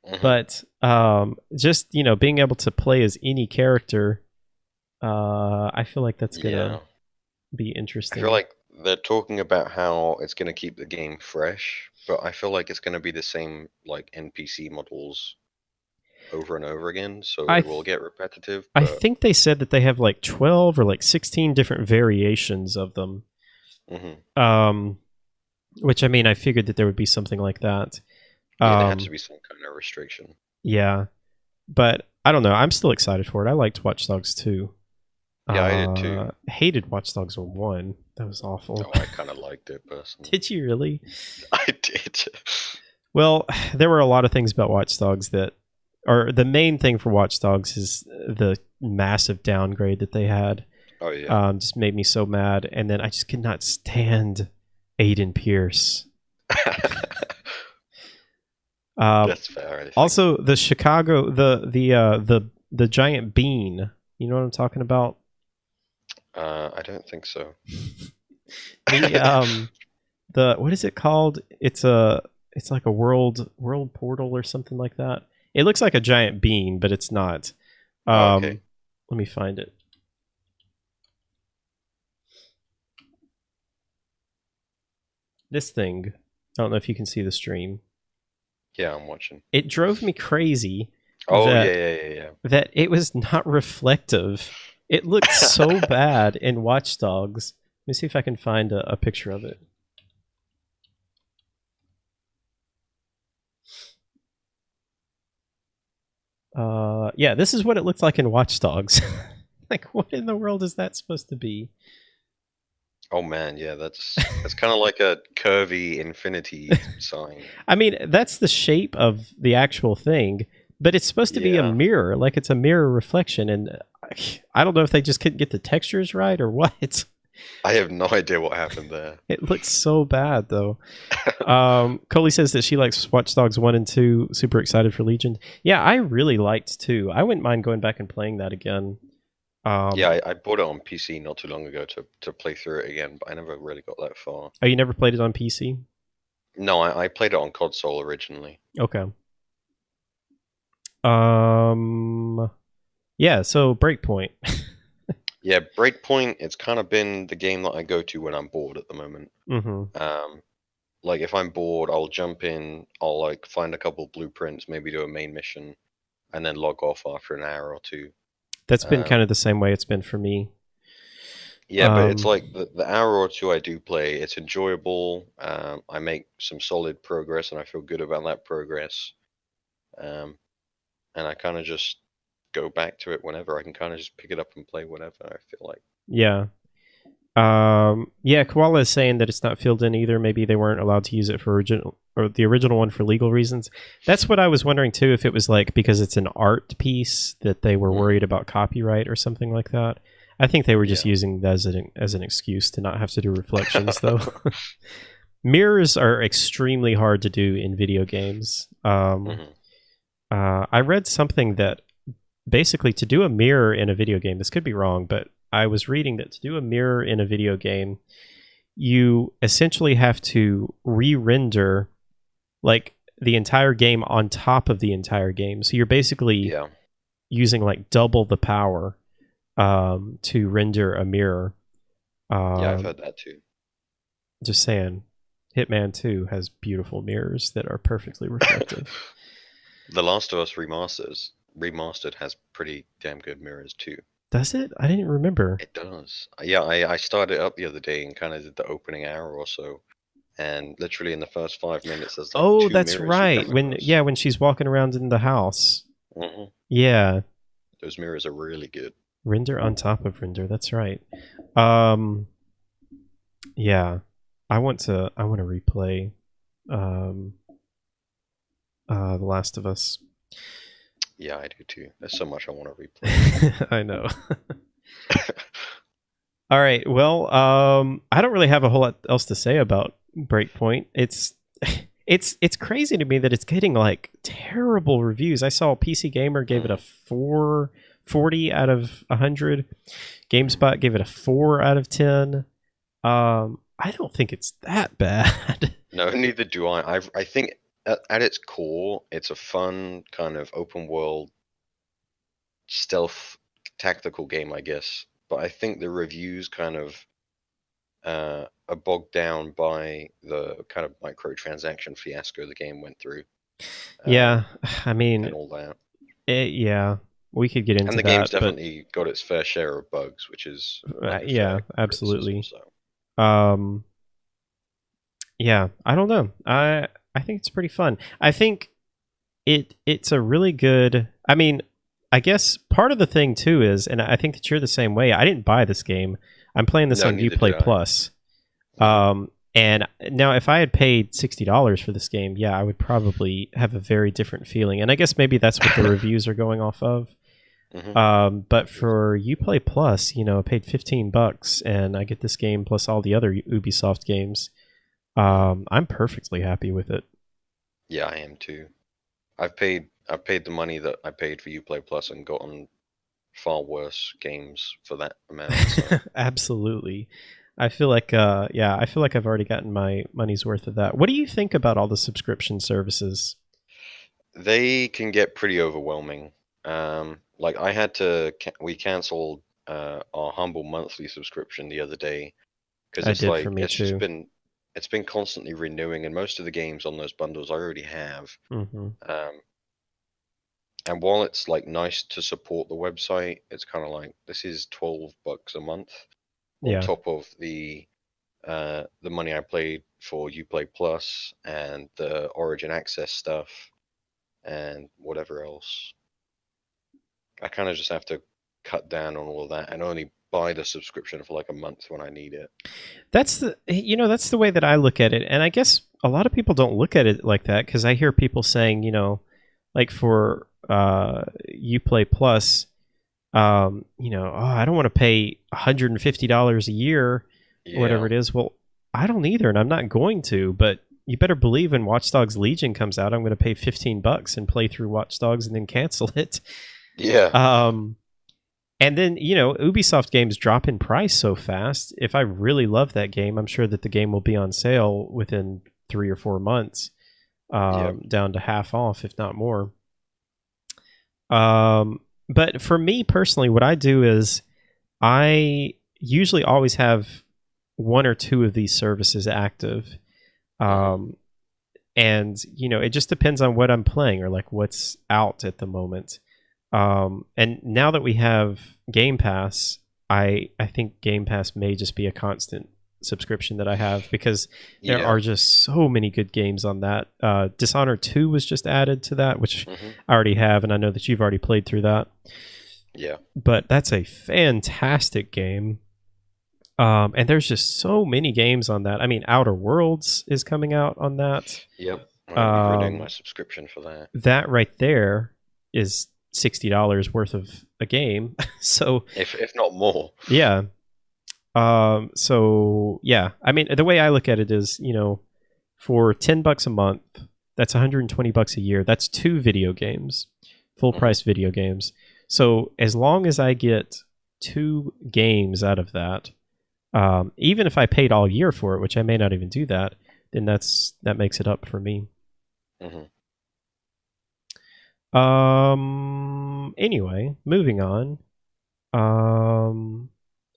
[SPEAKER 2] mhm.
[SPEAKER 1] but just being able to play as any character, I feel like that's gonna
[SPEAKER 2] Yeah,
[SPEAKER 1] be
[SPEAKER 2] I feel
[SPEAKER 1] interesting.
[SPEAKER 2] like they're talking about how it's gonna keep the game fresh, but I feel like it's gonna be the same like NPC models over and over again, so
[SPEAKER 1] I
[SPEAKER 2] it
[SPEAKER 1] th-
[SPEAKER 2] will get repetitive.
[SPEAKER 1] I
[SPEAKER 2] But
[SPEAKER 1] think they said that they have like 12 or like 16 different variations of them.
[SPEAKER 2] mhm.
[SPEAKER 1] Um, which I mean, I figured that there would be something like that.
[SPEAKER 2] Yeah, there had to
[SPEAKER 1] Um,
[SPEAKER 2] be some kind of restriction.
[SPEAKER 1] yeah, but I don't know. I'm still excited for it. I liked Watch Dogs 2.
[SPEAKER 2] Yeah, I did too.
[SPEAKER 1] Hated Watch Dogs 1. That was awful.
[SPEAKER 2] Oh, I kind of liked it personally.
[SPEAKER 1] Did you really?
[SPEAKER 2] I did.
[SPEAKER 1] Well, there were a lot of things about Watch Dogs that, or the main thing for Watch Dogs is the massive downgrade that they had.
[SPEAKER 2] Oh yeah.
[SPEAKER 1] Just made me so mad, and then I just could not stand Aiden Pierce. Um,
[SPEAKER 2] That's fair, I think.
[SPEAKER 1] Also, the Chicago, the giant bean. You know what I'm talking about?
[SPEAKER 2] I don't think so.
[SPEAKER 1] The the what is it called? It's like a world portal or something like that. It looks like a giant bean, but it's not.
[SPEAKER 2] Oh, okay.
[SPEAKER 1] Let me find it. This thing. I don't know if you can see the stream.
[SPEAKER 2] Yeah, I'm watching.
[SPEAKER 1] It drove me crazy
[SPEAKER 2] Oh yeah,
[SPEAKER 1] that
[SPEAKER 2] yeah, yeah, yeah.
[SPEAKER 1] it was not reflective. It looked so bad in Watch Dogs. Let me see if I can find a picture of it. Yeah, this is what it looked like in Watch Dogs. Like, what in the world is that supposed to be?
[SPEAKER 2] Oh man, yeah, that's kind of like a curvy infinity sign.
[SPEAKER 1] I mean, that's the shape of the actual thing, but it's supposed to be a
[SPEAKER 2] Yeah.
[SPEAKER 1] mirror, like it's a mirror reflection, and I don't know if they just couldn't get the textures right or what.
[SPEAKER 2] I have no idea what happened there.
[SPEAKER 1] It looks so bad though. Coley says that she likes Watch Dogs 1 and 2. Super excited for Legion. Yeah, I really liked 2. I wouldn't mind going back and playing that again.
[SPEAKER 2] Yeah, I bought it on PC not too long ago to play through it again, but I never really got that far.
[SPEAKER 1] Oh, you never played it on PC?
[SPEAKER 2] No, I played it on console originally.
[SPEAKER 1] Okay. Yeah, so Breakpoint.
[SPEAKER 2] Yeah, Breakpoint, it's kind of been the game that I go to when I'm bored at the moment.
[SPEAKER 1] Mm-hmm.
[SPEAKER 2] Like if I'm bored, I'll jump in, I'll like find a couple blueprints, maybe do a main mission, and then log off after an hour or two.
[SPEAKER 1] That's been kind of the same way it's been for me.
[SPEAKER 2] Yeah, but it's like the hour or two I do play, it's enjoyable. I make some solid progress, and I feel good about that progress. And I kind of just go back to it whenever. I can kind of just pick it up and play whenever I feel like.
[SPEAKER 1] Yeah. Yeah, Koala is saying that it's not filled in either. Maybe they weren't allowed to use it for the original one for legal reasons. That's what I was wondering too, if it was like because it's an art piece that they were worried about copyright or something like that. I think they were just using that as an excuse to not have to do reflections though. Mirrors are extremely hard to do in video games. I read something that basically to do a mirror in a video game, this could be wrong, but I was reading that to do a mirror in a video game, you essentially have to re-render like the entire game on top of the entire game. So you're basically using like double the power to render a mirror.
[SPEAKER 2] Yeah, I've heard that too.
[SPEAKER 1] Just saying, Hitman 2 has beautiful mirrors that are perfectly reflective.
[SPEAKER 2] The Last of Us remastered has pretty damn good mirrors too.
[SPEAKER 1] Does it? I didn't remember.
[SPEAKER 2] It does. Yeah, I started it up the other day and kind of did the opening hour or so, and literally in the first 5 minutes, there's like two
[SPEAKER 1] that's
[SPEAKER 2] mirrors
[SPEAKER 1] right. When she's walking around in the house.
[SPEAKER 2] Mm-hmm.
[SPEAKER 1] Yeah,
[SPEAKER 2] those mirrors are really good.
[SPEAKER 1] Render on top of render. That's right. Yeah, I want to replay The Last of Us.
[SPEAKER 2] Yeah, I do too. There's so much I want to replay.
[SPEAKER 1] I know. All right. Well, I don't really have a whole lot else to say about Breakpoint. It's crazy to me that it's getting like terrible reviews. I saw PC Gamer gave it a 440 out of 100. GameSpot gave it a 4 out of 10. I don't think it's that bad.
[SPEAKER 2] No, neither do I. I think at its core, it's a fun kind of open world stealth tactical game, I guess. But I think the reviews kind of are bogged down by the kind of microtransaction fiasco the game went through.
[SPEAKER 1] Yeah, I mean,
[SPEAKER 2] and all that.
[SPEAKER 1] Yeah, we could get into that.
[SPEAKER 2] And the game's definitely got its fair share of bugs, which is
[SPEAKER 1] yeah, absolutely. Yeah, I don't know. I think it's pretty fun. I think it's a really good. I mean, I guess part of the thing too is, and I think that you're the same way. I didn't buy this game. I'm playing this on Uplay Plus. And now if I had paid $60 for this game, yeah, I would probably have a very different feeling. And I guess maybe that's what the reviews are going off of. Mm-hmm. But for Uplay Plus, I paid $15 and I get this game plus all the other Ubisoft games. I'm perfectly happy with it.
[SPEAKER 2] Yeah, I am too. I've paid the money that I paid for Uplay Plus and gotten far worse games for that amount. So.
[SPEAKER 1] Absolutely. I feel like I've already gotten my money's worth of that. What do you think about all the subscription services?
[SPEAKER 2] They can get pretty overwhelming. Like we canceled our Humble monthly subscription the other day because it's been constantly renewing, and most of the games on those bundles I already have.
[SPEAKER 1] Mm-hmm.
[SPEAKER 2] And while it's like nice to support the website, it's kind of like this is $12 a month on top of the money I paid for Uplay Plus and the Origin Access stuff and whatever else. I kind of just have to cut down on all of that and only buy the subscription for like a month when I need it.
[SPEAKER 1] That's the way that I look at it, and I guess a lot of people don't look at it like that because I hear people saying, like for Uplay Plus, Oh, I don't want to pay $150 a year, or whatever
[SPEAKER 2] Yeah.
[SPEAKER 1] it is. Well, I don't either, and I'm not going to. But you better believe when Watch Dogs Legion comes out, I'm going to pay $15 and play through Watch Dogs and then cancel it.
[SPEAKER 2] Yeah.
[SPEAKER 1] Um, and then Ubisoft games drop in price so fast. If I really love that game, I'm sure that the game will be on sale within 3 or 4 months,
[SPEAKER 2] Yeah.
[SPEAKER 1] down to half off, if not more. But for me personally, what I do is I usually always have one or two of these services active. Um, and it just depends on what I'm playing or like what's out at the moment. And now that we have Game Pass, I think Game Pass may just be a constant subscription that I have because there
[SPEAKER 2] Yeah.
[SPEAKER 1] are just so many good games on that. Dishonored 2 was just added to that, which
[SPEAKER 2] Hmm.
[SPEAKER 1] I already have, and I know that you've already played through that.
[SPEAKER 2] Yeah.
[SPEAKER 1] But that's a fantastic game. And there's just so many games on that. I mean, Outer Worlds is coming out on that.
[SPEAKER 2] Yep. I'm gonna be renewing my
[SPEAKER 1] Um,
[SPEAKER 2] subscription for that.
[SPEAKER 1] that right there is $60 worth of a game. So
[SPEAKER 2] If not more.
[SPEAKER 1] yeah. So yeah. I mean, the way I look at it is, for $10 a month, that's $120 a year. That's 2 video games, full price video games. So as long as I get 2 games out of that, even if I paid all year for it, which I may not even do that, then that makes it up for me.
[SPEAKER 2] Hmm.
[SPEAKER 1] Anyway, moving on.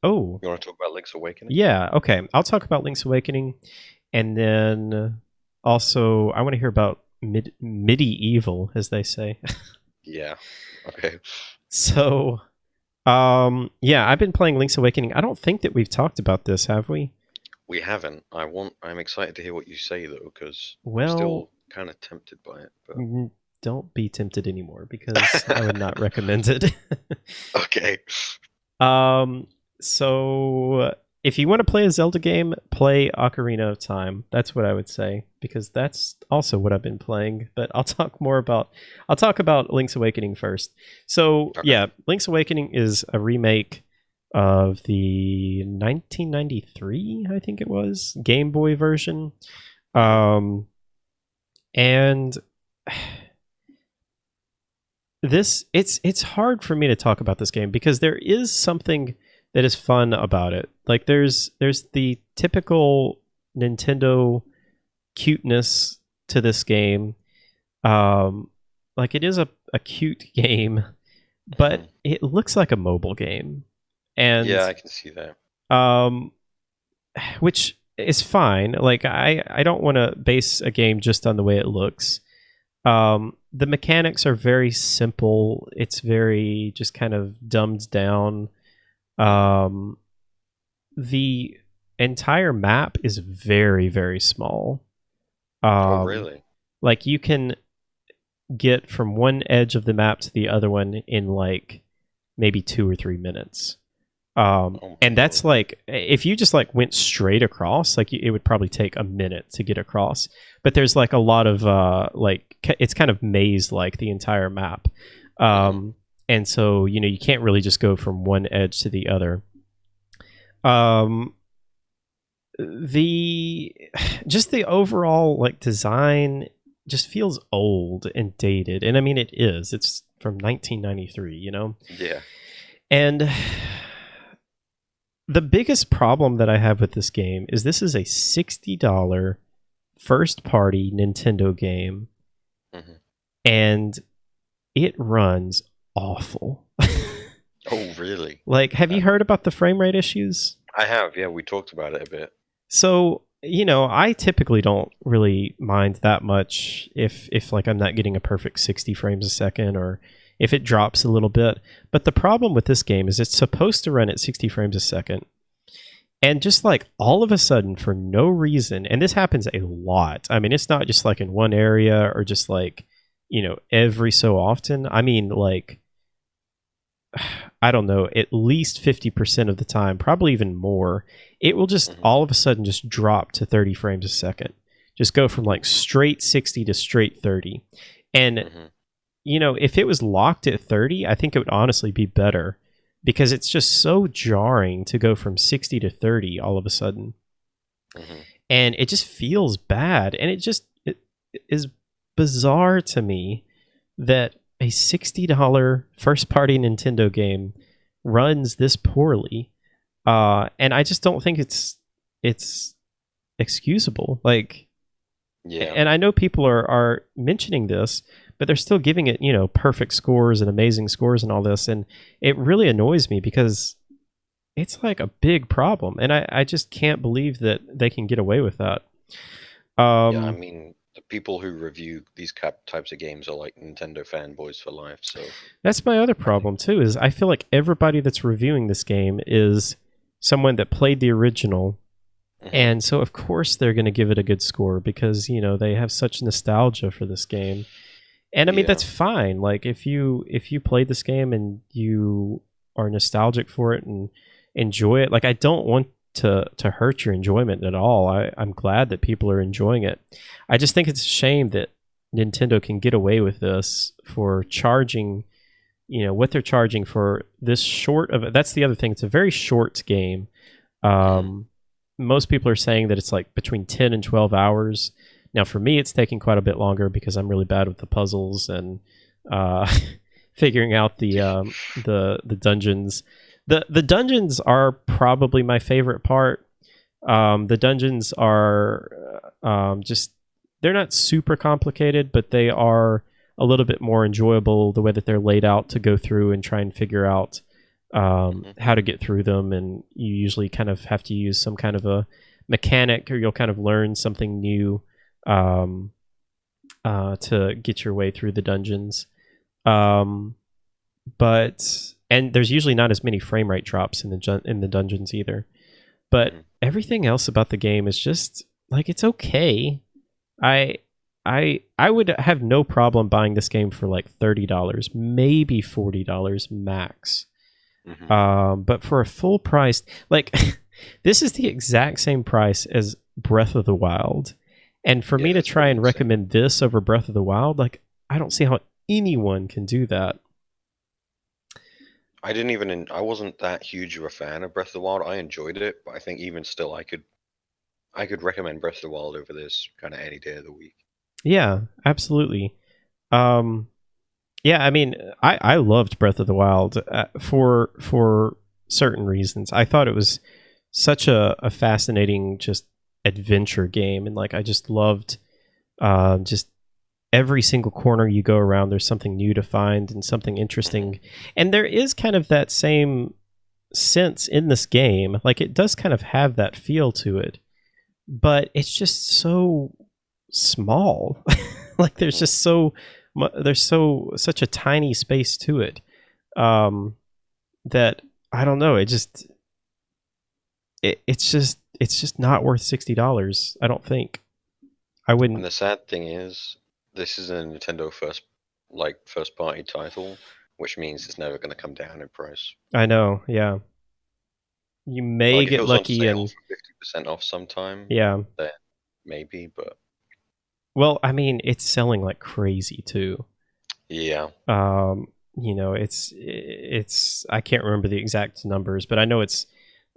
[SPEAKER 1] Oh,
[SPEAKER 2] You want to talk about Link's Awakening?
[SPEAKER 1] yeah. Okay, I'll talk about Link's Awakening, and then also I want to hear about medieval, as they say.
[SPEAKER 2] Yeah. Okay.
[SPEAKER 1] So, yeah, I've been playing Link's Awakening. I don't think that we've talked about this, have we?
[SPEAKER 2] We haven't. I'm excited to hear what you say though, because I'm
[SPEAKER 1] Well,
[SPEAKER 2] still kind of tempted by it. But
[SPEAKER 1] don't be tempted anymore because I would not recommend it.
[SPEAKER 2] okay.
[SPEAKER 1] So if you want to play a Zelda game, play Ocarina of Time. That's what I would say because that's also what I've been playing. But I'll talk about Link's Awakening first. So
[SPEAKER 2] Okay.
[SPEAKER 1] yeah, Link's Awakening is a remake of the 1993, I think it was, Game Boy version. And it's hard for me to talk about this game because there is something that is fun about it. Like there's the typical Nintendo cuteness to this game. Like it is a cute game, but it looks like a mobile game. And
[SPEAKER 2] Yeah, I can see that.
[SPEAKER 1] which is fine. Like I don't want to base a game just on the way it looks. The mechanics are very simple. It's very just kind of dumbed down. The entire map is very, very small.
[SPEAKER 2] Oh, really?
[SPEAKER 1] Like you can get from one edge of the map to the other one in like maybe 2 or 3 minutes. And that's like if you just like went straight across, like it would probably take a minute to get across. But there's like a lot of like it's kind of maze like the entire map. And so you can't really just go from one edge to the other. The overall like design just feels old and dated, and I mean it is. It's from 1993,
[SPEAKER 2] Yeah.
[SPEAKER 1] And the biggest problem that I have with this game is this is a $60 first-party Nintendo game, and it runs awful.
[SPEAKER 2] Oh, really?
[SPEAKER 1] Like, have you heard about the frame rate issues?
[SPEAKER 2] I have. Yeah, we talked about it a bit.
[SPEAKER 1] So, I typically don't really mind that much if like I'm not getting a perfect 60 frames a second or if it drops a little bit. But the problem with this game is it's supposed to run at 60 frames a second. And just like all of a sudden, for no reason, and this happens a lot. I mean, it's not just like in one area or just like, every so often. I mean, like, I don't know, at least 50% of the time, probably even more, it will just all of a sudden just drop to 30 frames a second. Just go from like straight 60 to straight 30. And, if it was locked at 30, I think it would honestly be better because it's just so jarring to go from 60 to 30 all of a sudden.
[SPEAKER 2] Hmm.
[SPEAKER 1] And it just feels bad, and it is bizarre to me that a $60 first party Nintendo game runs this poorly. And I just don't think it's excusable. Like,
[SPEAKER 2] Yeah.
[SPEAKER 1] and I know people are mentioning this, but they're still giving it, perfect scores and amazing scores and all this, and it really annoys me because it's like a big problem, and I just can't believe that they can get away with that.
[SPEAKER 2] Yeah, I
[SPEAKER 1] Um,
[SPEAKER 2] mean, the people who review these types of games are like Nintendo fanboys for life. So
[SPEAKER 1] that's my other
[SPEAKER 2] I think,
[SPEAKER 1] problem too. Is I feel like everybody that's reviewing this game is someone that played the original.
[SPEAKER 2] hmm,
[SPEAKER 1] And so, of course, they're going to give it a good score because they have such nostalgia for this game. And I mean,
[SPEAKER 2] yeah,
[SPEAKER 1] that's fine. Like if you played this game and you are nostalgic for it and enjoy it, like I don't want to hurt your enjoyment at all. I'm glad that people are enjoying it. I just think it's a shame that Nintendo can get away with this for charging, what they're charging for this short of it. That's the other thing. It's a very short game.
[SPEAKER 2] hmm,
[SPEAKER 1] Most people are saying that it's like between 10 and 12 hours. Now, for me, it's taking quite a bit longer because I'm really bad with the puzzles and uh, figuring out the dungeons. The dungeons are probably my favorite part. The dungeons are just they're not super complicated, but they are a little bit more enjoyable the way that they're laid out to go through and try and figure out
[SPEAKER 2] hmm.
[SPEAKER 1] how to get through them. And you usually kind of have to use some kind of a mechanic, or you'll kind of learn something new um, to get your way through the dungeons. Um, and there's usually not as many frame rate drops in the dungeons either. But
[SPEAKER 2] Hmm.
[SPEAKER 1] everything else about the game is just like it's okay. I I would have no problem buying this game for like $30, maybe $40 max.
[SPEAKER 2] Hmm.
[SPEAKER 1] But for a full price, like this is the exact same price as Breath of the Wild. And for
[SPEAKER 2] Yeah,
[SPEAKER 1] me to
[SPEAKER 2] that's
[SPEAKER 1] try
[SPEAKER 2] pretty
[SPEAKER 1] and
[SPEAKER 2] insane.
[SPEAKER 1] recommend this over Breath of the Wild, like I don't see how anyone can do that.
[SPEAKER 2] I didn't even. I wasn't that huge of a fan of Breath of the Wild. I enjoyed it, but I think even still, I could recommend Breath of the Wild over this kind of any day of the week.
[SPEAKER 1] Yeah, absolutely. Um, yeah, I mean, I loved Breath of the Wild for certain reasons. I thought it was such a fascinating just adventure game, and like I just loved just every single corner you go around. There's something new to find and something
[SPEAKER 2] Hmm.
[SPEAKER 1] interesting, and there is kind of that same sense in this game. Like it does kind of have that feel to it, but it's just so small. Like there's
[SPEAKER 2] Hmm.
[SPEAKER 1] just there's such a tiny space to it um that I don't know, it's just not worth $60. I don't think. I
[SPEAKER 2] And
[SPEAKER 1] wouldn't.
[SPEAKER 2] the sad thing is, this is a Nintendo first party title, which means it's never going to come down in price.
[SPEAKER 1] I know, yeah, you may
[SPEAKER 2] Like if it
[SPEAKER 1] get
[SPEAKER 2] was on
[SPEAKER 1] lucky.
[SPEAKER 2] sale
[SPEAKER 1] And
[SPEAKER 2] for 50% off sometime,
[SPEAKER 1] yeah,
[SPEAKER 2] then maybe. But
[SPEAKER 1] well, I mean, it's selling like crazy too.
[SPEAKER 2] yeah,
[SPEAKER 1] It's I can't remember the exact numbers, but I know it's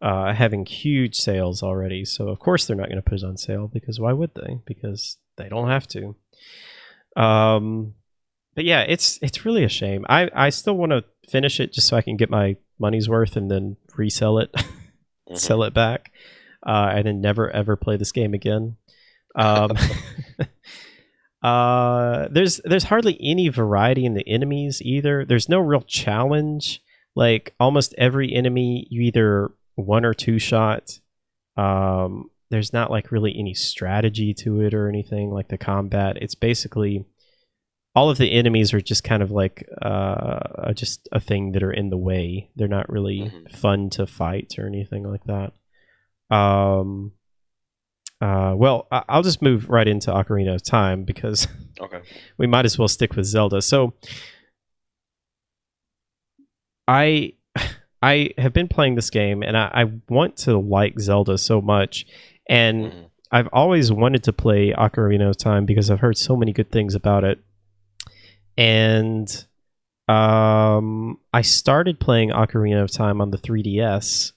[SPEAKER 1] having huge sales already. So of course they're not going to put it on sale, because why would they? Because they don't
[SPEAKER 2] mm,
[SPEAKER 1] have to. Um, but yeah, it's really a shame. I still want to finish it just so I can get my money's worth and then resell it,
[SPEAKER 2] hmm.
[SPEAKER 1] sell it back, and then never ever play this game again. Um, there's hardly any variety in the enemies either. There's no real challenge. Like almost every enemy, you either one or two shot. There's not like really any strategy to it or anything like the combat. It's basically all of the enemies are just kind of like just a thing that are in the way. They're not really
[SPEAKER 2] Hmm.
[SPEAKER 1] fun to fight or anything like that. Um, well, I'll just move right into Ocarina of Time because
[SPEAKER 2] Okay.
[SPEAKER 1] we might as well stick with Zelda. So I I have been playing this game, and I want to like Zelda so much, and
[SPEAKER 2] Hmm.
[SPEAKER 1] I've always wanted to play Ocarina of Time because I've heard so many good things about it. And I started playing Ocarina of Time on the 3DS,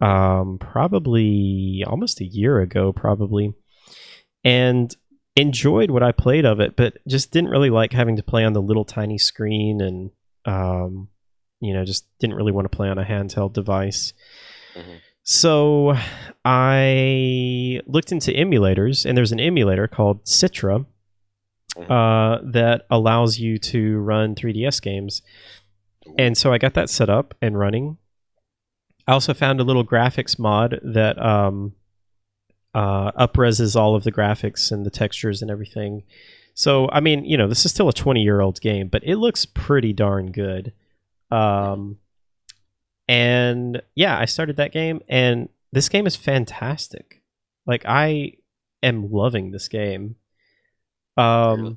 [SPEAKER 1] probably almost a year ago, probably, and enjoyed what I played of it, but just didn't really like having to play on the little tiny screen, and just didn't really want to play on a handheld device.
[SPEAKER 2] Hmm.
[SPEAKER 1] So I looked into emulators, and there's an emulator called Citra that allows you to run 3DS games. And so I got that set up and running. I also found a little graphics mod that upreses all of the graphics and the textures and everything. So, I mean, this is still a 20-year-old game, but it looks pretty darn good. And yeah, I started that game, and this game is fantastic. Like, I am loving this game.
[SPEAKER 2] Really?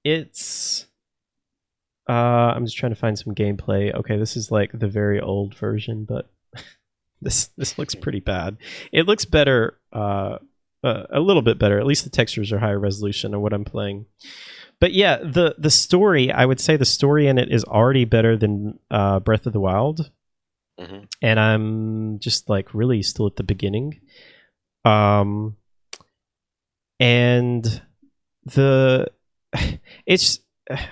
[SPEAKER 1] It's I'm just trying to find some gameplay. Okay, this is like the very old version, but this looks pretty bad. It looks better, a little bit better. At least the textures are higher resolution than what I'm playing. But yeah, the story, I would say the story in it is already better than Breath of the Wild, and I'm just like really still at the beginning. And the it's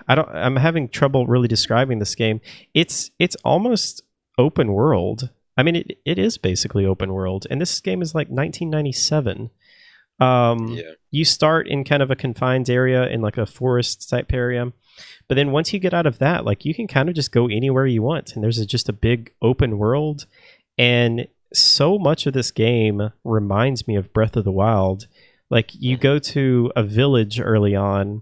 [SPEAKER 1] I'm having trouble really describing this game. It's almost open world. I mean, it is basically open world, and this game is like 1997. You start in kind of a confined area in like a forest type area, but then once you get out of that, like you can kind of just go anywhere you want, and there's just a big open world. And so much of this game reminds me of Breath of the Wild. Like you go to a village early on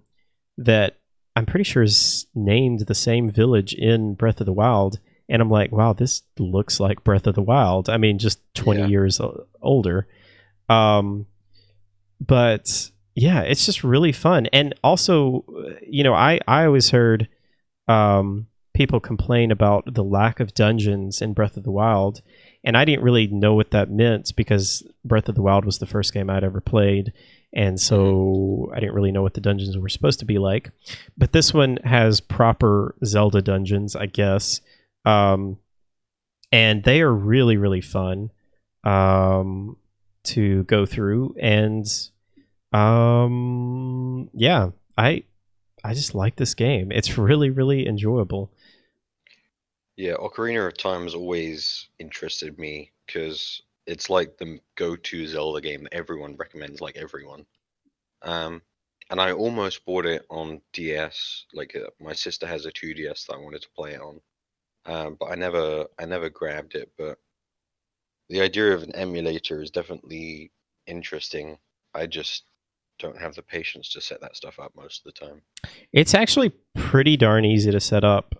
[SPEAKER 1] that I'm pretty sure is named the same village in Breath of the Wild, and I'm like, wow, this looks like Breath of the Wild. I mean, just 20 years older. But yeah, it's just really fun. And also, I always heard people complain about the lack of dungeons in Breath of the Wild, and I didn't really know what that meant because Breath of the Wild was the first game I'd ever played, and so I didn't really know what the dungeons were supposed to be like. But this one has proper Zelda dungeons, I guess, and they are really, really fun to go through. And yeah, I just like this game. It's really, really enjoyable.
[SPEAKER 2] Yeah, Ocarina of Time has always interested me because it's like the go-to Zelda game that everyone recommends, like everyone. And I almost bought it on DS. Like my sister has a 2DS that I wanted to play it on, but I never grabbed it. But the idea of an emulator is definitely interesting. I just don't have the patience to set that stuff up most of the time.
[SPEAKER 1] It's actually pretty darn easy to set up.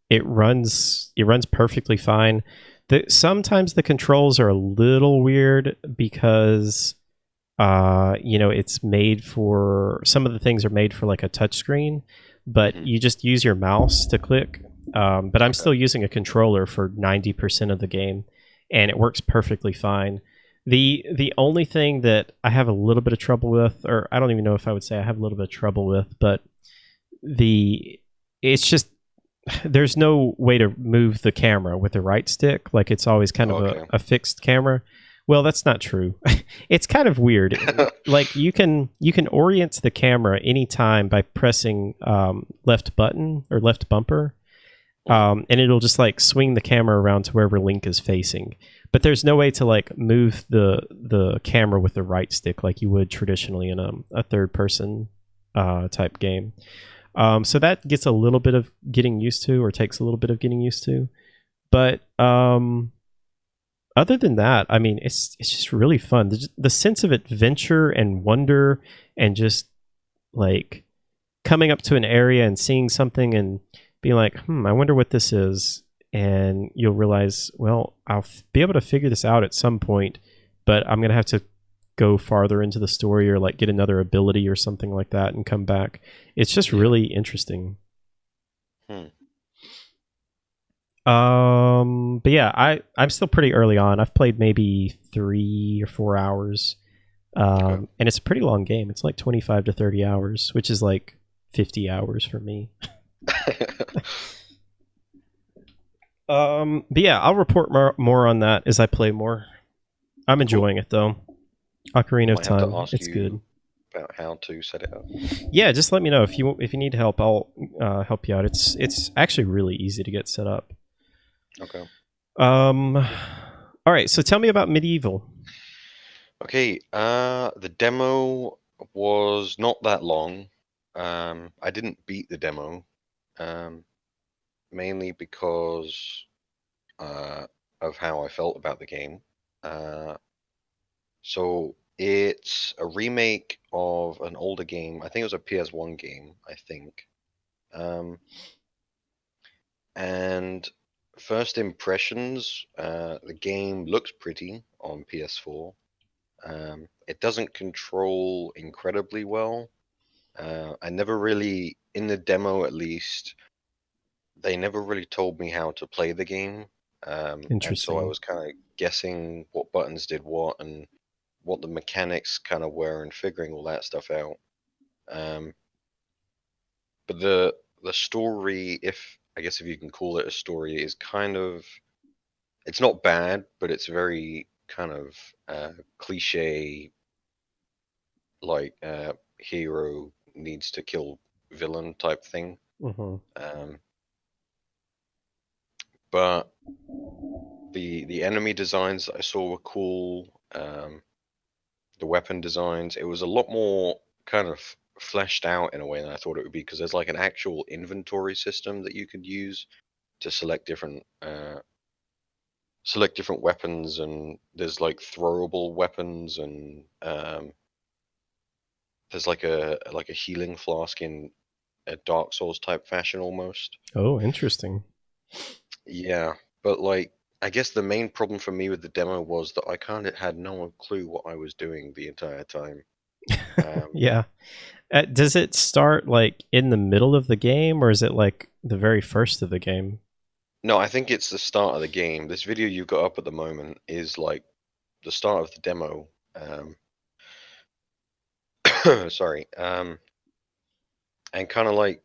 [SPEAKER 1] It runs perfectly fine. Sometimes the controls are a little weird because it's made for, some of the things are made for like a touchscreen, but you just use your mouse to click. But I'm still using a controller for 90% of the game, and it works perfectly fine. The only thing that I have a little bit of trouble with, or I don't even know if I would say I have a little bit of trouble with, but it's just there's no way to move the camera with the right stick. Like it's always kind of a fixed camera. Well, that's not true. It's kind of weird. Like you can orient the camera anytime by pressing left button or left bumper, and it'll just like swing the camera around to wherever Link is facing. But there's no way to like move the camera with the right stick like you would traditionally in a third person type game. So that gets a little bit of getting used to, or takes a little bit of getting used to. But other than that, I mean, it's just really fun. The sense of adventure and wonder, and just like coming up to an area and seeing something and being like, I wonder what this is. And you'll realize, well, I'll be able to figure this out at some point, but I'm going to have to go farther into the story or like get another ability or something like that and come back. It's just really interesting. But yeah, I'm still pretty early on. I've played maybe 3 or 4 hours. And it's a pretty long game. It's like 25 to 30 hours, which is like 50 hours for me. But yeah, I'll report more on that as I play more. I'm
[SPEAKER 2] Cool.
[SPEAKER 1] enjoying it though. Ocarina of
[SPEAKER 2] Might have to
[SPEAKER 1] Time,
[SPEAKER 2] ask
[SPEAKER 1] it's good.
[SPEAKER 2] you about how to set it up.
[SPEAKER 1] Yeah, just let me know if you need help. I'll help you out. It's actually really easy to get set up.
[SPEAKER 2] Okay.
[SPEAKER 1] All right. So tell me about Medieval.
[SPEAKER 2] Okay. The demo was not that long. I didn't beat the demo, um, mainly because uh, of how I felt about the game. Uh, so it's a remake of an older game. I think it was a PS1 game, I think. Um, and first impressions, the game looks pretty on PS4. It doesn't control incredibly well. I never really, in the demo at least, they never really told me how to play the game. And so I
[SPEAKER 1] Interesting.
[SPEAKER 2] was kind of guessing what buttons did what and what the mechanics kind of were and figuring all that stuff out. Um, but the story, if I guess if you can call it a story, is kind of it's not bad, but it's very kind of cliche, like hero needs to kill villain type thing.
[SPEAKER 1] Hmm.
[SPEAKER 2] Um, but the enemy designs that I saw were cool. The weapon designs, it was a lot more kind of fleshed out in a way than I thought it would be because there's like an actual inventory system that you could use to select different weapons, and there's like throwable weapons, and there's like a healing flask in a Dark Souls type fashion almost.
[SPEAKER 1] Oh, interesting.
[SPEAKER 2] Yeah, but like I guess the main problem for me with the demo was that I kind of had no clue what I was doing the entire time. Um,
[SPEAKER 1] Yeah. Does it start like in the middle of the game, or is it like the very first of the game?
[SPEAKER 2] no, I think it's the start of the game. This video you got up at the moment is like the start of the demo. Sorry. And kind of like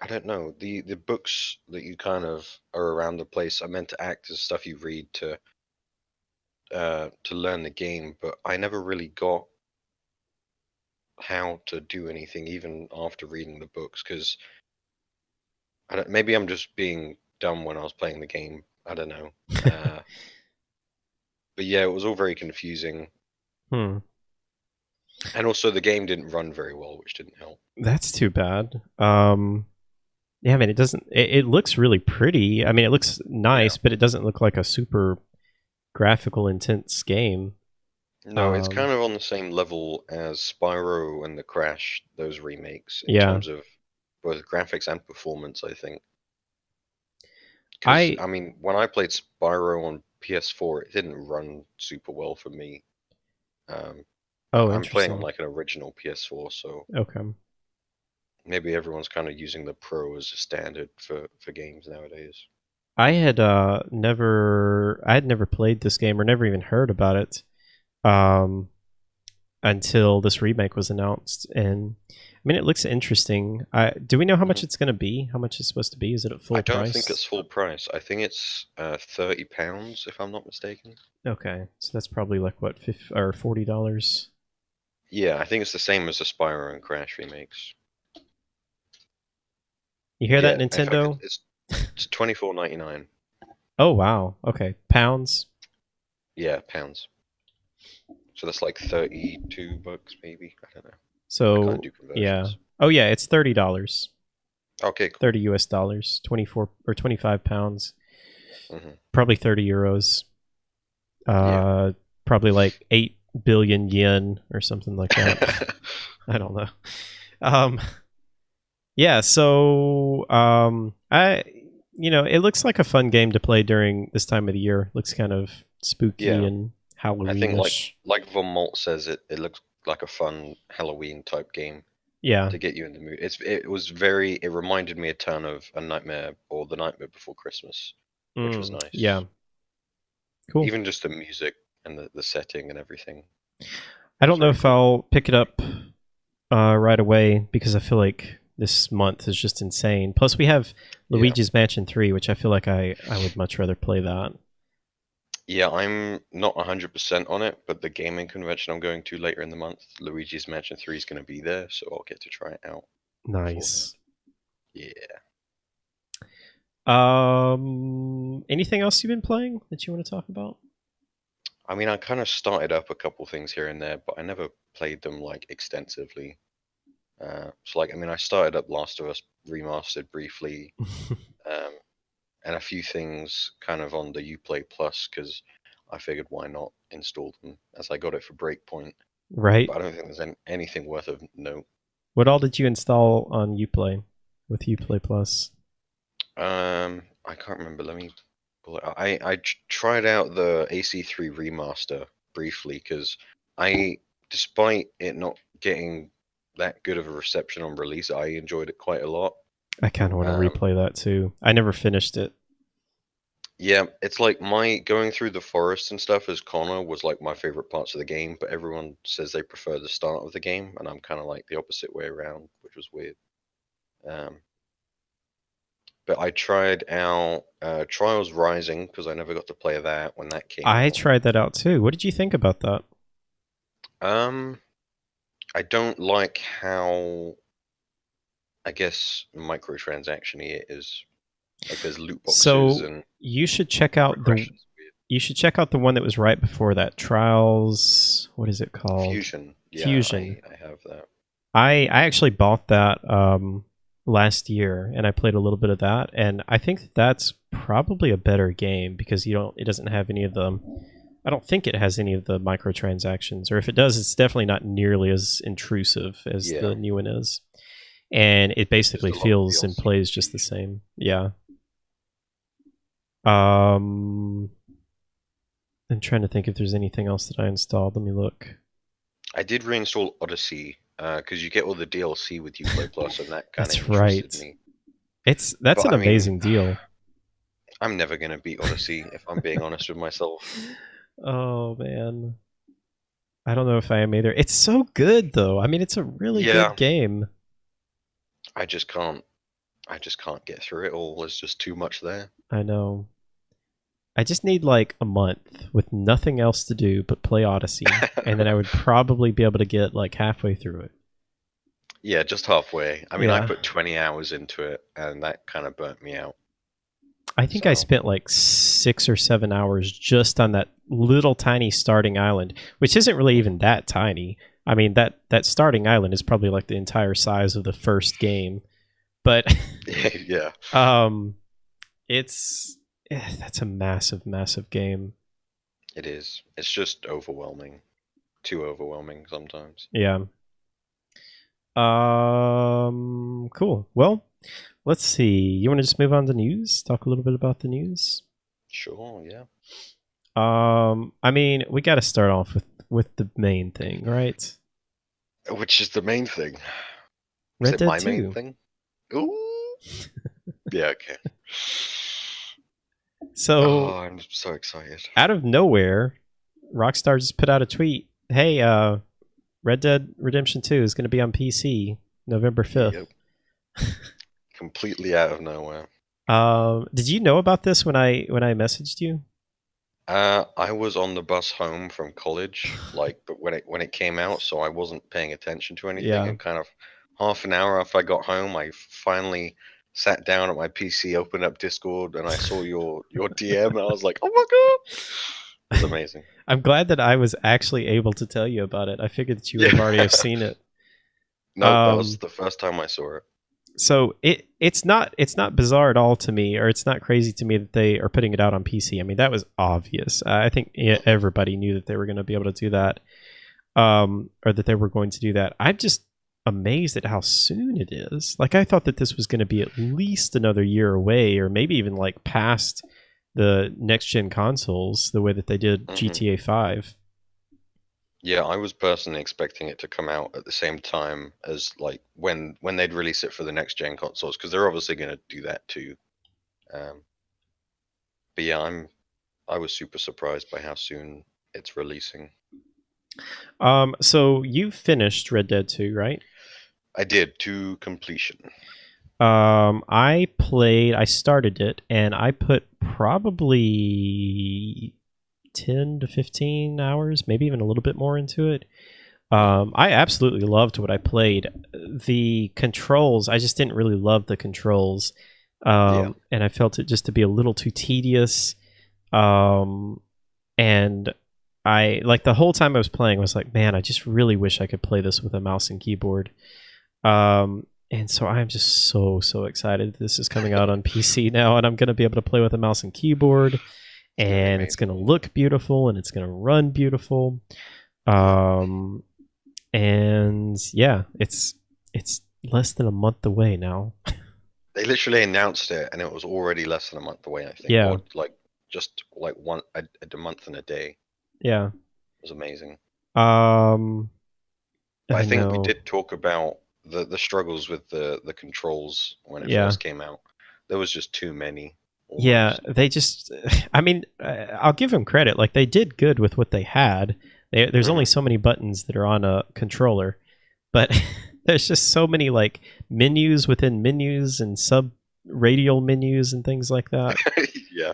[SPEAKER 2] I don't know, the books that you kind of are around the place are meant to act as stuff you read to learn the game, but I never really got how to do anything even after reading the books because I don't, maybe I'm just being dumb when I was playing the game. I don't know. Uh, but yeah, it was all very confusing,
[SPEAKER 1] Hmm.
[SPEAKER 2] and also the game didn't run very well, which didn't help.
[SPEAKER 1] That's too bad. Yeah, I mean, it doesn't. It looks really pretty. I mean, it looks
[SPEAKER 2] Yeah.
[SPEAKER 1] nice, but it doesn't look like a super graphical intense game.
[SPEAKER 2] No, it's
[SPEAKER 1] Um,
[SPEAKER 2] kind of on the same level as Spyro and the Crash, those remakes, in
[SPEAKER 1] yeah,
[SPEAKER 2] terms of both graphics and performance, I think. Because,
[SPEAKER 1] I.
[SPEAKER 2] I mean, when I played Spyro on PS4, it didn't run super well for me. Um, but
[SPEAKER 1] Oh,
[SPEAKER 2] I'm playing on
[SPEAKER 1] interesting.
[SPEAKER 2] like an original PS4, so
[SPEAKER 1] Okay.
[SPEAKER 2] maybe everyone's kind of using the Pro as a standard for games nowadays.
[SPEAKER 1] I had never played this game or never even heard about it. Um, until this remake was announced. And I mean, it looks interesting. Do we know how
[SPEAKER 2] hmm
[SPEAKER 1] much it's going to be? How much it's supposed to be? Is it at
[SPEAKER 2] I
[SPEAKER 1] full
[SPEAKER 2] don't think
[SPEAKER 1] price?
[SPEAKER 2] it's full price. I think it's £30, if I'm not mistaken.
[SPEAKER 1] Okay, so that's probably like what, or $40.
[SPEAKER 2] Yeah, I think it's the same as the Spyro and Crash remakes.
[SPEAKER 1] You hear that,
[SPEAKER 2] Yeah, in fact,
[SPEAKER 1] Nintendo?
[SPEAKER 2] it's 24.99.
[SPEAKER 1] Oh wow. Okay, pounds.
[SPEAKER 2] Yeah, pounds. So that's like $32, maybe. I don't know. I can't
[SPEAKER 1] So
[SPEAKER 2] do
[SPEAKER 1] yeah.
[SPEAKER 2] conversions.
[SPEAKER 1] Oh yeah, it's $30.
[SPEAKER 2] Okay, cool.
[SPEAKER 1] 30 US dollars. 24 or 25 pounds.
[SPEAKER 2] hmm
[SPEAKER 1] Probably 30 euros.
[SPEAKER 2] Yeah.
[SPEAKER 1] Uh, probably like 8 billion yen or something like that. I don't know. Um, yeah. So it looks like a fun game to play during this time of the year. Looks kind of spooky
[SPEAKER 2] Yeah.
[SPEAKER 1] and
[SPEAKER 2] I think
[SPEAKER 1] Halloweenish.
[SPEAKER 2] like Von Malt says, it looks like a fun Halloween type game
[SPEAKER 1] Yeah.
[SPEAKER 2] to get you in the mood. It reminded me a ton of A Nightmare or The Nightmare Before Christmas, which was
[SPEAKER 1] Yeah.
[SPEAKER 2] nice.
[SPEAKER 1] Cool.
[SPEAKER 2] Even just the music and the setting and everything
[SPEAKER 1] I
[SPEAKER 2] was
[SPEAKER 1] don't know
[SPEAKER 2] very
[SPEAKER 1] if
[SPEAKER 2] cool.
[SPEAKER 1] I'll pick it up right away because I feel like this month is just insane. Plus, we have
[SPEAKER 2] Yeah.
[SPEAKER 1] Luigi's Mansion 3, which I feel like I would much rather play that.
[SPEAKER 2] Yeah, I'm not 100% on it, but the gaming convention I'm going to later in the month, Luigi's Mansion 3 is going to be there, so I'll get to try it out beforehand.
[SPEAKER 1] Nice.
[SPEAKER 2] Yeah.
[SPEAKER 1] Anything else you've been playing that you want to talk about?
[SPEAKER 2] I mean, I kind of started up a couple things here and there, but I never played them like extensively. So like, I mean, I started up Last of Us Remastered briefly, um, and a few things kind of on the Uplay Plus because I figured why not install them as I got it for Breakpoint.
[SPEAKER 1] Right.
[SPEAKER 2] But I don't think there's anything worth of note.
[SPEAKER 1] What all did you install on Uplay with Uplay Plus?
[SPEAKER 2] I can't remember. Let me pull it out. I tried out the AC3 remaster briefly because despite it not getting that good of a reception on release, I enjoyed it quite a lot.
[SPEAKER 1] I kind of want to replay that too. I never finished it.
[SPEAKER 2] Yeah, it's like my going through the forest and stuff as Connor was like my favorite parts of the game, but everyone says they prefer the start of the game, and I'm kind of like the opposite way around, which was weird. But I tried out Trials Rising because I never got to play that when that came
[SPEAKER 1] I
[SPEAKER 2] out.
[SPEAKER 1] tried that out too. What did you think about that?
[SPEAKER 2] I don't like how, I guess, microtransaction-y it is. Like there's loot boxes
[SPEAKER 1] So
[SPEAKER 2] and
[SPEAKER 1] you should check out
[SPEAKER 2] progression's weird.
[SPEAKER 1] you should check out the one that was right before that. Trials. What is it called?
[SPEAKER 2] Fusion. Yeah,
[SPEAKER 1] Fusion.
[SPEAKER 2] I have that.
[SPEAKER 1] I actually bought that last year, and I played a little bit of that, and I think that's probably a better game because it doesn't have any of the. I don't think it has any of the microtransactions, or if it does, it's definitely not nearly as intrusive as the new one is. And it basically feels and plays just the same. Yeah. I'm trying to think if there's anything else that I installed. Let me look.
[SPEAKER 2] I did reinstall Odyssey because you get all the DLC with Uplay Plus, and that kind of
[SPEAKER 1] That's
[SPEAKER 2] interested
[SPEAKER 1] right.
[SPEAKER 2] me.
[SPEAKER 1] That's an amazing deal.
[SPEAKER 2] I'm never gonna beat Odyssey if I'm being honest with myself.
[SPEAKER 1] Oh man, I don't know if I am either. It's so good though. I mean, it's a really good game.
[SPEAKER 2] I just can't get through it all. There's just too much there.
[SPEAKER 1] I know. I just need like a month with nothing else to do but play Odyssey, and then I would probably be able to get like halfway through it.
[SPEAKER 2] Yeah, just halfway. I mean, I put 20 hours into it, and that kind of burnt me out.
[SPEAKER 1] I think I spent like 6 or 7 hours just on that little tiny starting island, which isn't really even that tiny. I mean, that starting island is probably like the entire size of the first game. But
[SPEAKER 2] yeah.
[SPEAKER 1] That's a massive game.
[SPEAKER 2] It is. It's just overwhelming. Too overwhelming sometimes.
[SPEAKER 1] Yeah. Cool. Well, let's see. You want to just move on to news? Talk a little bit about the news?
[SPEAKER 2] Sure, yeah.
[SPEAKER 1] I mean, we got to start off with the main thing, right?
[SPEAKER 2] Which is the main thing?
[SPEAKER 1] Red Dead
[SPEAKER 2] my
[SPEAKER 1] 2.
[SPEAKER 2] main thing? Ooh. Yeah, okay.
[SPEAKER 1] So,
[SPEAKER 2] I'm so excited.
[SPEAKER 1] Out of nowhere, Rockstar just put out a tweet. Hey, Red Dead Redemption 2 is going to be on PC November 5th.
[SPEAKER 2] Yep. Completely out of nowhere.
[SPEAKER 1] Did you know about this when I messaged you?
[SPEAKER 2] I was on the bus home from college, but when it came out, so I wasn't paying attention to anything.
[SPEAKER 1] Yeah.
[SPEAKER 2] And kind of half an hour after I got home, I finally sat down at my PC, opened up Discord, and I saw your DM, and I was like, "Oh my god, it's amazing!"
[SPEAKER 1] I'm glad that I was actually able to tell you about it. I figured that you would have already have seen it.
[SPEAKER 2] No, that was the first time I saw it.
[SPEAKER 1] So it's not bizarre at all to me, or it's not crazy to me that they are putting it out on PC. I mean, that was obvious. I think everybody knew that they were going to be able to do that, or that they were going to do that. I'm just amazed at how soon it is. Like, I thought that this was going to be at least another year away, or maybe even like past the next gen consoles, the way that they did GTA 5.
[SPEAKER 2] Yeah, I was personally expecting it to come out at the same time as like when they'd release it for the next gen consoles, because they're obviously going to do that too. But yeah, I was super surprised by how soon it's releasing.
[SPEAKER 1] So you finished Red Dead 2, right?
[SPEAKER 2] I did to completion.
[SPEAKER 1] I started it, and I put probably 10 to 15 hours, maybe even a little bit more into it. I absolutely loved what I played. The controls, I just didn't really love the controls.
[SPEAKER 2] Yeah.
[SPEAKER 1] And I felt it just to be a little too tedious. And I, like, the whole time I was playing, I was like, man, I just really wish I could play this with a mouse and keyboard. And so I'm just so excited this is coming out on PC now, and I'm going to be able to play with a mouse and keyboard, and it's going to look beautiful, and it's going to run beautiful. And yeah, it's less than a month away now.
[SPEAKER 2] They literally announced it, and it was already less than a month away, I think.
[SPEAKER 1] Yeah.
[SPEAKER 2] Or just like a month and a day.
[SPEAKER 1] Yeah.
[SPEAKER 2] It was amazing.
[SPEAKER 1] I
[SPEAKER 2] think we did talk about the struggles with the controls when it first came out. There was just too many. Almost.
[SPEAKER 1] Yeah, they just, I mean, I'll give them credit. Like, they did good with what they had. There's only so many buttons that are on a controller, but there's just so many, like, menus within menus and sub radial menus and things like that.
[SPEAKER 2] Yeah.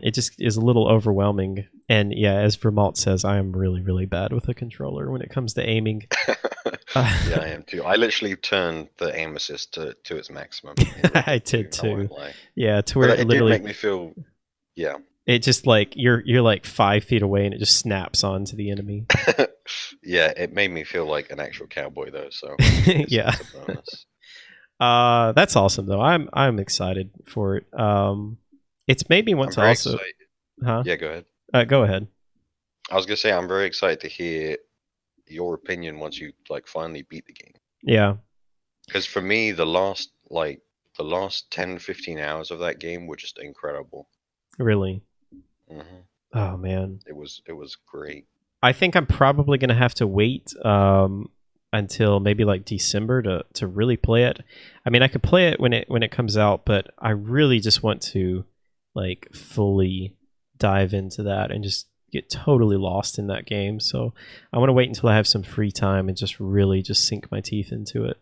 [SPEAKER 1] It just is a little overwhelming. And yeah, as Vermalt says, I am really bad with a controller when it comes to aiming.
[SPEAKER 2] Yeah, I am too. I literally turned the aim assist to its maximum.
[SPEAKER 1] I did too. Yeah, to where
[SPEAKER 2] it literally did make me feel. Yeah.
[SPEAKER 1] It just, like, you're like 5 feet away and it just snaps onto the enemy.
[SPEAKER 2] Yeah, it made me feel like an actual cowboy though. So
[SPEAKER 1] yeah.
[SPEAKER 2] It's a bonus.
[SPEAKER 1] That's awesome though. I'm excited for it. It's made me want to also.
[SPEAKER 2] Excited.
[SPEAKER 1] Huh?
[SPEAKER 2] Yeah, go ahead.
[SPEAKER 1] Go ahead.
[SPEAKER 2] I was gonna say I'm very excited to hear your opinion once you finally beat the game.
[SPEAKER 1] Yeah.
[SPEAKER 2] Because for me, the last 10-15 hours of that game were just incredible.
[SPEAKER 1] Really.
[SPEAKER 2] Mm-hmm.
[SPEAKER 1] Oh man.
[SPEAKER 2] It was great.
[SPEAKER 1] I think I'm probably gonna have to wait until maybe like December to really play it. I mean, I could play it when it comes out, but I really just want to like fully dive into that and just get totally lost in that game. So I want to wait until I have some free time and just really just sink my teeth into it.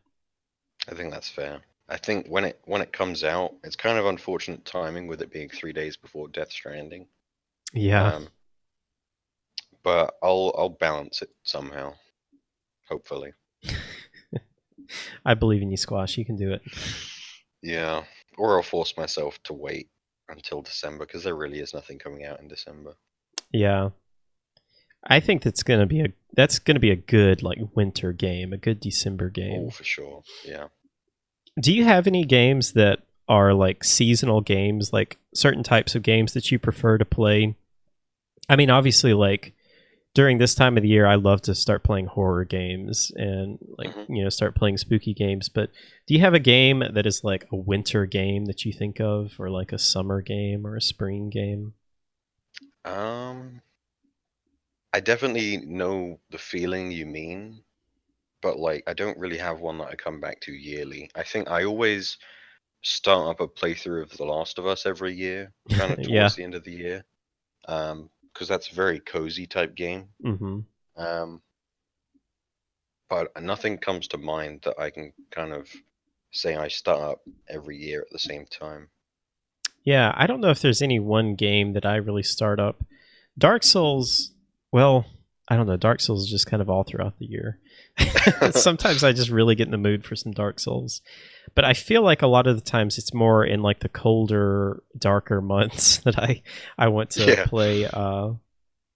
[SPEAKER 2] I think that's fair. I think when it comes out, it's kind of unfortunate timing with it being 3 days before Death Stranding.
[SPEAKER 1] Yeah.
[SPEAKER 2] But I'll balance it somehow. Hopefully.
[SPEAKER 1] I believe in you, Squash. You can do it.
[SPEAKER 2] Yeah. Or I'll force myself to wait until December because there really is nothing coming out in December.
[SPEAKER 1] Yeah. I think that's gonna be a good like winter game, a good December game.
[SPEAKER 2] Oh, for sure. Yeah.
[SPEAKER 1] Do you have any games that are like seasonal games, like certain types of games that you prefer to play? I mean, obviously, like during this time of the year, I love to start playing horror games and like start playing spooky games. But do you have a game that is like a winter game that you think of, or like a summer game or a spring game?
[SPEAKER 2] I definitely know the feeling you mean, but like I don't really have one that I come back to yearly. I think I always start up a playthrough of The Last of Us every year, kind of towards the end of the year, because that's a very cozy type game.
[SPEAKER 1] Mm-hmm.
[SPEAKER 2] But nothing comes to mind that I can kind of say I start up every year at the same time.
[SPEAKER 1] Yeah, I don't know if there's any one game that I really start up. Dark Souls, well, I don't know. Dark Souls is just kind of all throughout the year. Sometimes I just really get in the mood for some Dark Souls. But I feel like a lot of the times it's more in like the colder, darker months that I want to play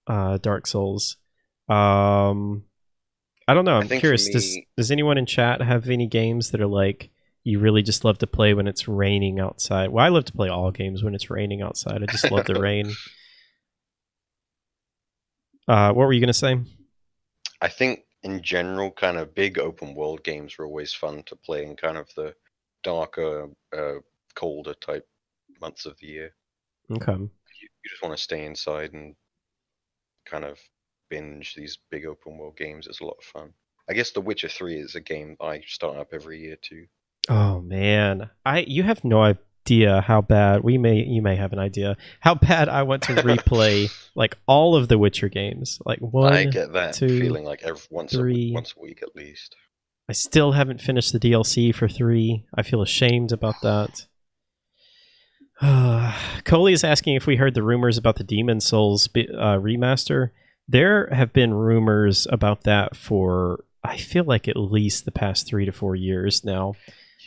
[SPEAKER 1] Dark Souls. I don't know. I'm curious. Does anyone in chat have any games that are like you really just love to play when it's raining outside? Well, I love to play all games when it's raining outside. I just love the rain. What were you going to say?
[SPEAKER 2] I think in general, kind of big open world games are always fun to play in kind of the darker, colder type months of the year.
[SPEAKER 1] Okay.
[SPEAKER 2] You just want to stay inside and kind of binge these big open world games. It's a lot of fun. I guess The Witcher 3 is a game I start up every year too.
[SPEAKER 1] Oh man, you have no idea how bad you may have an idea how bad I want to replay like all of the Witcher games. Like one,
[SPEAKER 2] I get that feeling like once a week at least.
[SPEAKER 1] I still haven't finished the DLC for 3. I feel ashamed about that. Coley is asking if we heard the rumors about the Demon Souls remaster. There have been rumors about that for, I feel like, at least the past 3 to 4 years now.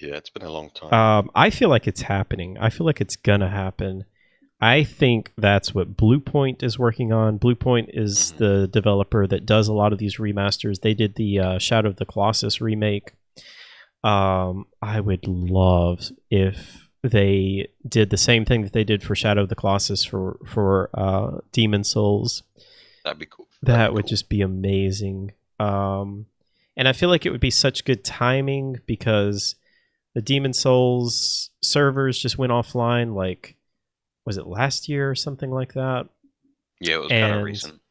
[SPEAKER 2] Yeah, it's been a long time.
[SPEAKER 1] I feel like it's happening. I feel like it's gonna happen. I think that's what Bluepoint is working on. Bluepoint is the developer that does a lot of these remasters. They did the Shadow of the Colossus remake. I would love if they did the same thing that they did for Shadow of the Colossus for Demon Souls.
[SPEAKER 2] That'd be cool.
[SPEAKER 1] That would just be amazing. And I feel like it would be such good timing because the Demon Souls servers just went offline, like, was it last year or something like that?
[SPEAKER 2] Yeah, it was kind of recent.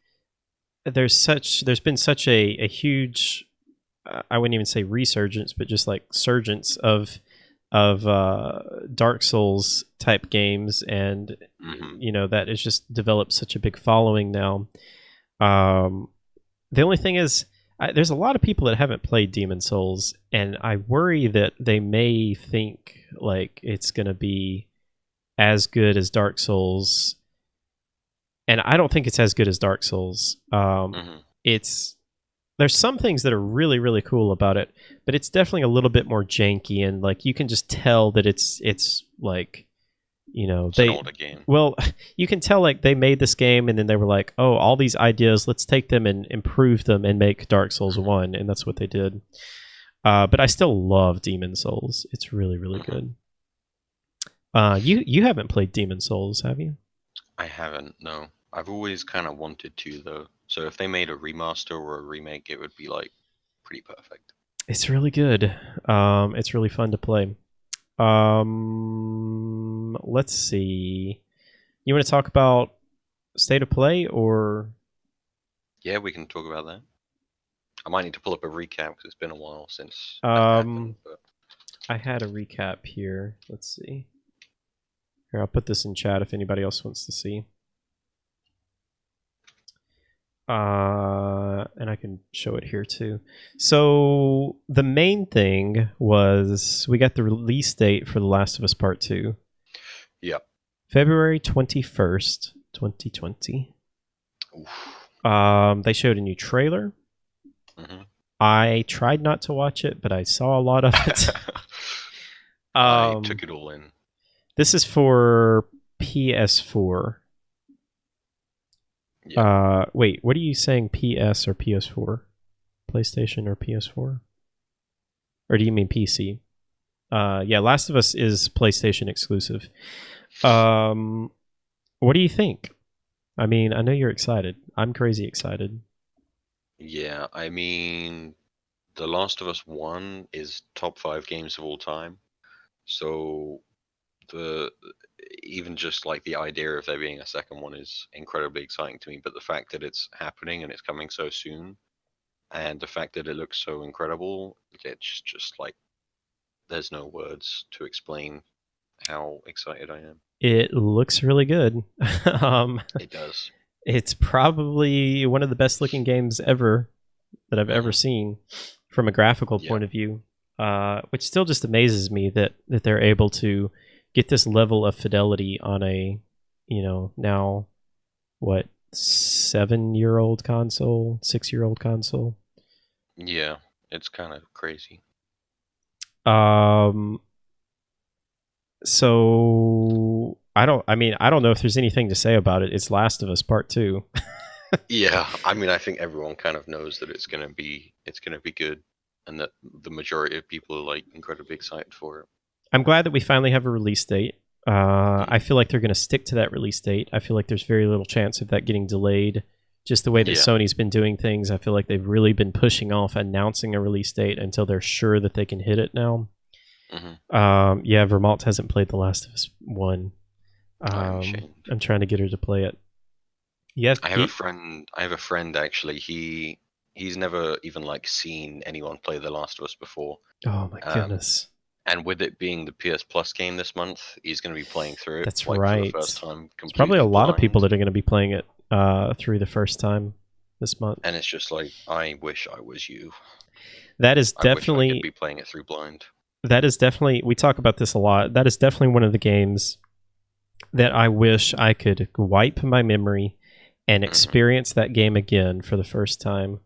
[SPEAKER 1] There's been such a huge, I wouldn't even say resurgence, but just like surgence of Dark Souls type games, and that has just developed such a big following now. The only thing is, there's a lot of people that haven't played Demon Souls, and I worry that they may think like it's going to be as good as Dark Souls, and I don't think it's as good as Dark Souls. There's some things that are really, really cool about it, but it's definitely a little bit more janky, and like you can just tell that it's like,
[SPEAKER 2] it's an older game.
[SPEAKER 1] Well, you can tell like they made this game and then they were like, oh, all these ideas, let's take them and improve them and make Dark Souls 1, and that's what they did. But I still love Demon Souls. It's really, really good. You haven't played Demon Souls, have you?
[SPEAKER 2] I haven't, no. I've always kind of wanted to, though. So if they made a remaster or a remake, it would be like pretty perfect.
[SPEAKER 1] It's really good. It's really fun to play. Let's see. You want to talk about State of Play, or?
[SPEAKER 2] Yeah, we can talk about that. I might need to pull up a recap because it's been a while since that happened. But...
[SPEAKER 1] I had a recap here. Let's see. Here, I'll put this in chat if anybody else wants to see. And I can show it here too. So the main thing was we got the release date for The Last of Us Part 2.
[SPEAKER 2] Yep.
[SPEAKER 1] February 21st, 2020. They showed a new trailer. I tried not to watch it, but I saw a lot of it.
[SPEAKER 2] I took it all in.
[SPEAKER 1] This is for PS4. Yeah. Wait, what are you saying, PS or PS4? PlayStation or PS4? Or do you mean PC? Yeah, Last of Us is PlayStation exclusive. What do you think? I mean, I know you're excited. I'm crazy excited.
[SPEAKER 2] Yeah, I mean, The Last of Us 1 is top 5 games of all time. So even just like the idea of there being a second one is incredibly exciting to me, but the fact that it's happening and it's coming so soon, and the fact that it looks so incredible, it's just like there's no words to explain how excited I am.
[SPEAKER 1] It looks really good.
[SPEAKER 2] It does.
[SPEAKER 1] It's probably one of the best looking games ever that I've ever seen from a graphical point of view, which still just amazes me that they're able to get this level of fidelity on a, now, 7-year-old console, 6-year-old console.
[SPEAKER 2] Yeah, it's kind of crazy.
[SPEAKER 1] So I don't know if there's anything to say about it. It's Last of Us Part 2.
[SPEAKER 2] Yeah, I mean, I think everyone kind of knows that it's gonna be good, and that the majority of people are like incredibly excited for it.
[SPEAKER 1] I'm glad that we finally have a release date. I feel like they're going to stick to that release date. I feel like there's very little chance of that getting delayed. Just the way that Sony's been doing things, I feel like they've really been pushing off announcing a release date until they're sure that they can hit it now. Yeah, Vermont hasn't played The Last of Us 1. I'm trying to get her to play it. Yes,
[SPEAKER 2] I have a friend actually. He's never even like seen anyone play The Last of Us before.
[SPEAKER 1] Oh my goodness.
[SPEAKER 2] And with it being the PS Plus game this month, he's going to be playing through it.
[SPEAKER 1] That's
[SPEAKER 2] like,
[SPEAKER 1] right.
[SPEAKER 2] For the first time.
[SPEAKER 1] There's probably a lot of people that are going to be playing it through the first time this month.
[SPEAKER 2] And it's just like, I wish I was you.
[SPEAKER 1] That is
[SPEAKER 2] I wish I could
[SPEAKER 1] definitely
[SPEAKER 2] be playing it through blind.
[SPEAKER 1] we talk about this a lot. That is definitely one of the games that I wish I could wipe my memory and experience that game again for the first time.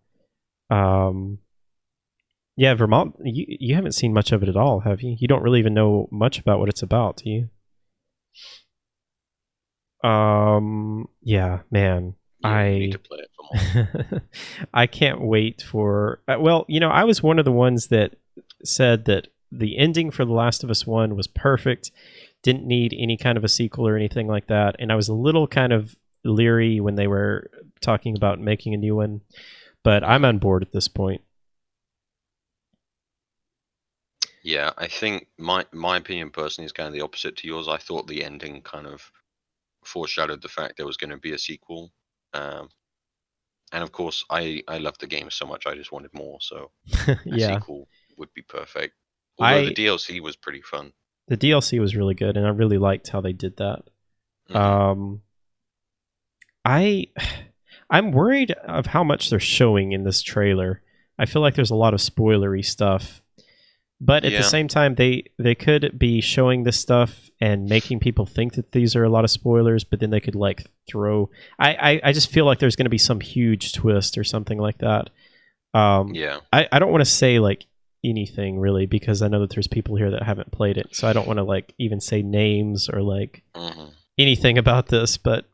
[SPEAKER 1] Yeah, Vermont. You haven't seen much of it at all, have you? You don't really even know much about what it's about, do you? Yeah, man.
[SPEAKER 2] Yeah, you need to play it for more.
[SPEAKER 1] I can't wait for. Well, I was one of the ones that said that the ending for The Last of Us 1 was perfect, didn't need any kind of a sequel or anything like that, and I was a little kind of leery when they were talking about making a new one, but I'm on board at this point.
[SPEAKER 2] Yeah, I think my opinion personally is kind of the opposite to yours. I thought the ending kind of foreshadowed the fact there was going to be a sequel. Um, and of course, I loved the game so much, I just wanted more. So a
[SPEAKER 1] Yeah,
[SPEAKER 2] sequel would be perfect. Although the
[SPEAKER 1] I
[SPEAKER 2] DLC was pretty fun.
[SPEAKER 1] the DLC was really good, and I really liked how they did that.
[SPEAKER 2] Hmm.
[SPEAKER 1] I I'm worried of how much they're showing in this trailer. I feel like there's a lot of spoilery stuff. But at the
[SPEAKER 2] Yeah,
[SPEAKER 1] same time, they could be showing this stuff and making people think that these are a lot of spoilers, but then they could like throw. I just feel like there's going to be some huge twist or something like that.
[SPEAKER 2] yeah.
[SPEAKER 1] I don't want to say like anything really because I know that there's people here that haven't played it, so I don't want to like even say names or like
[SPEAKER 2] Hmm.
[SPEAKER 1] anything about this. But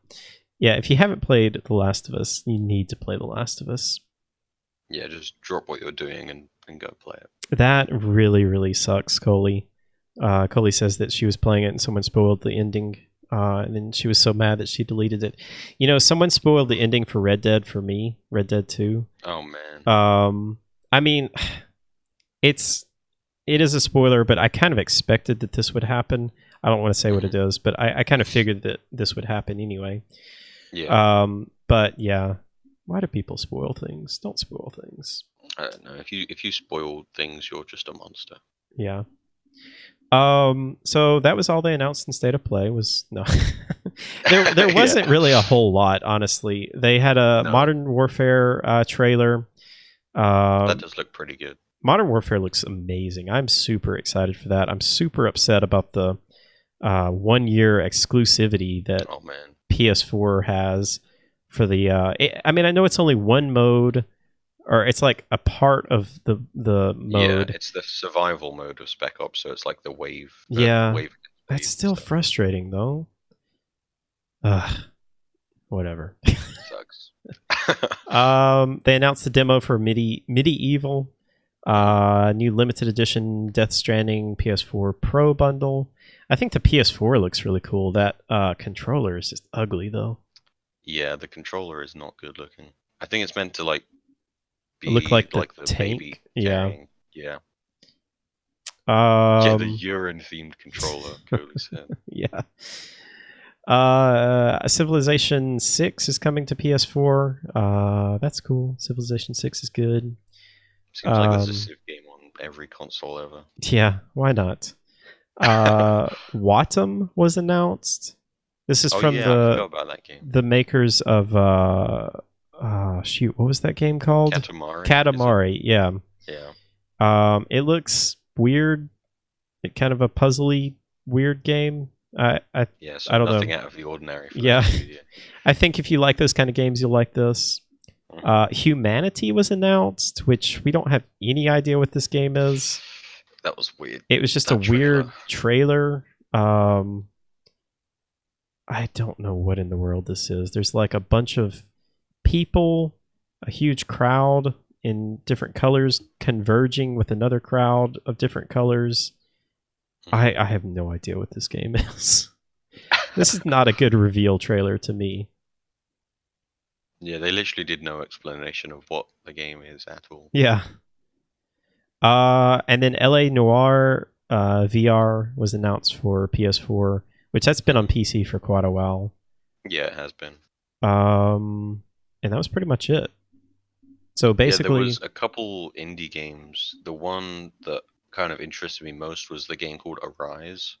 [SPEAKER 1] yeah, if you haven't played The Last of Us, you need to play The Last of Us.
[SPEAKER 2] Yeah, just drop what you're doing and go play it.
[SPEAKER 1] That really, really sucks, Coley. Coley says that she was playing it and someone spoiled the ending, and then she was so mad that she deleted it. Someone spoiled the ending for Red Dead for me, Red Dead 2.
[SPEAKER 2] Oh man.
[SPEAKER 1] I mean, it is a spoiler, but I kind of expected that this would happen. I don't want to say what it is, but I kind of figured that this would happen anyway.
[SPEAKER 2] Yeah.
[SPEAKER 1] But yeah, why do people spoil things? Don't spoil things.
[SPEAKER 2] I don't know. If you spoil things, you're just a monster.
[SPEAKER 1] Yeah. So that was all they announced in State of Play. Was no, there wasn't really a whole lot, honestly. They had a
[SPEAKER 2] No.
[SPEAKER 1] Modern Warfare trailer.
[SPEAKER 2] That does look pretty good.
[SPEAKER 1] Modern Warfare looks amazing. I'm super excited for that. I'm super upset about the 1 year exclusivity that
[SPEAKER 2] Oh man.
[SPEAKER 1] PS4 has for the. I mean, I know it's only one mode, or it's like a part of the
[SPEAKER 2] Yeah,
[SPEAKER 1] mode.
[SPEAKER 2] it's the survival mode of Spec Ops, so it's like the wave.
[SPEAKER 1] Yeah,
[SPEAKER 2] Wave.
[SPEAKER 1] that's still frustrating though. Ugh, whatever.
[SPEAKER 2] Sucks.
[SPEAKER 1] They announced the demo for Medieval, new limited edition Death Stranding PS4 Pro bundle. I think the PS4 looks really cool. That controller is just ugly though.
[SPEAKER 2] Yeah, the controller is not good looking. I think it's meant to like
[SPEAKER 1] It looked
[SPEAKER 2] be
[SPEAKER 1] like the
[SPEAKER 2] like the
[SPEAKER 1] tank.
[SPEAKER 2] baby
[SPEAKER 1] Yeah.
[SPEAKER 2] carrying. Yeah. Yeah, the
[SPEAKER 1] Um.
[SPEAKER 2] urine themed controller, Coley said.
[SPEAKER 1] Yeah. Civilization 6 is coming to PS4. That's cool. Civilization 6 is good.
[SPEAKER 2] Seems like there's a Civ game on every console ever.
[SPEAKER 1] Yeah, why not? Wattam was announced. This is
[SPEAKER 2] Oh
[SPEAKER 1] from
[SPEAKER 2] yeah, I forgot about that game.
[SPEAKER 1] the makers of shoot, what was that game called?
[SPEAKER 2] Katamari.
[SPEAKER 1] Katamari, yeah.
[SPEAKER 2] Yeah.
[SPEAKER 1] It looks weird. It kind of a puzzly weird game.
[SPEAKER 2] Yeah, so
[SPEAKER 1] I don't
[SPEAKER 2] nothing
[SPEAKER 1] know.
[SPEAKER 2] out of the ordinary for
[SPEAKER 1] Yeah.
[SPEAKER 2] that studio.
[SPEAKER 1] I think if you like those kind of games, you'll like this. Humanity was announced, which we don't have any idea what this game is.
[SPEAKER 2] That was weird.
[SPEAKER 1] It was just
[SPEAKER 2] That
[SPEAKER 1] a weird trailer. I don't know what in the world this is. There's like a bunch of people, a huge crowd in different colors converging with another crowd of different colors. I have no idea what this game is. This is not a good reveal trailer to me.
[SPEAKER 2] Yeah, they literally did no explanation of what the game is at all.
[SPEAKER 1] Yeah. And then LA Noir VR was announced for PS4, which that's been on PC for quite a while.
[SPEAKER 2] Yeah, it has been.
[SPEAKER 1] And that was pretty much it. So basically,
[SPEAKER 2] there was a couple indie games. The one that kind of interested me most was the game called Arise.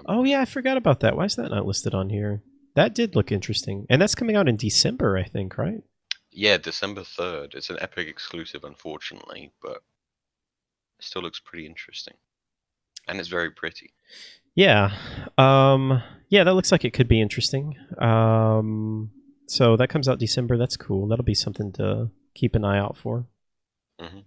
[SPEAKER 1] Oh yeah, I forgot about that. Why is that not listed on here? That did look interesting, and that's coming out in December, I think, right?
[SPEAKER 2] Yeah, December 3rd. It's an Epic exclusive, unfortunately, but still looks pretty interesting, and it's very pretty.
[SPEAKER 1] Yeah. Yeah, that looks like it could be interesting. So that comes out December. That's cool. That'll be something to keep an eye out for.
[SPEAKER 2] Hmm.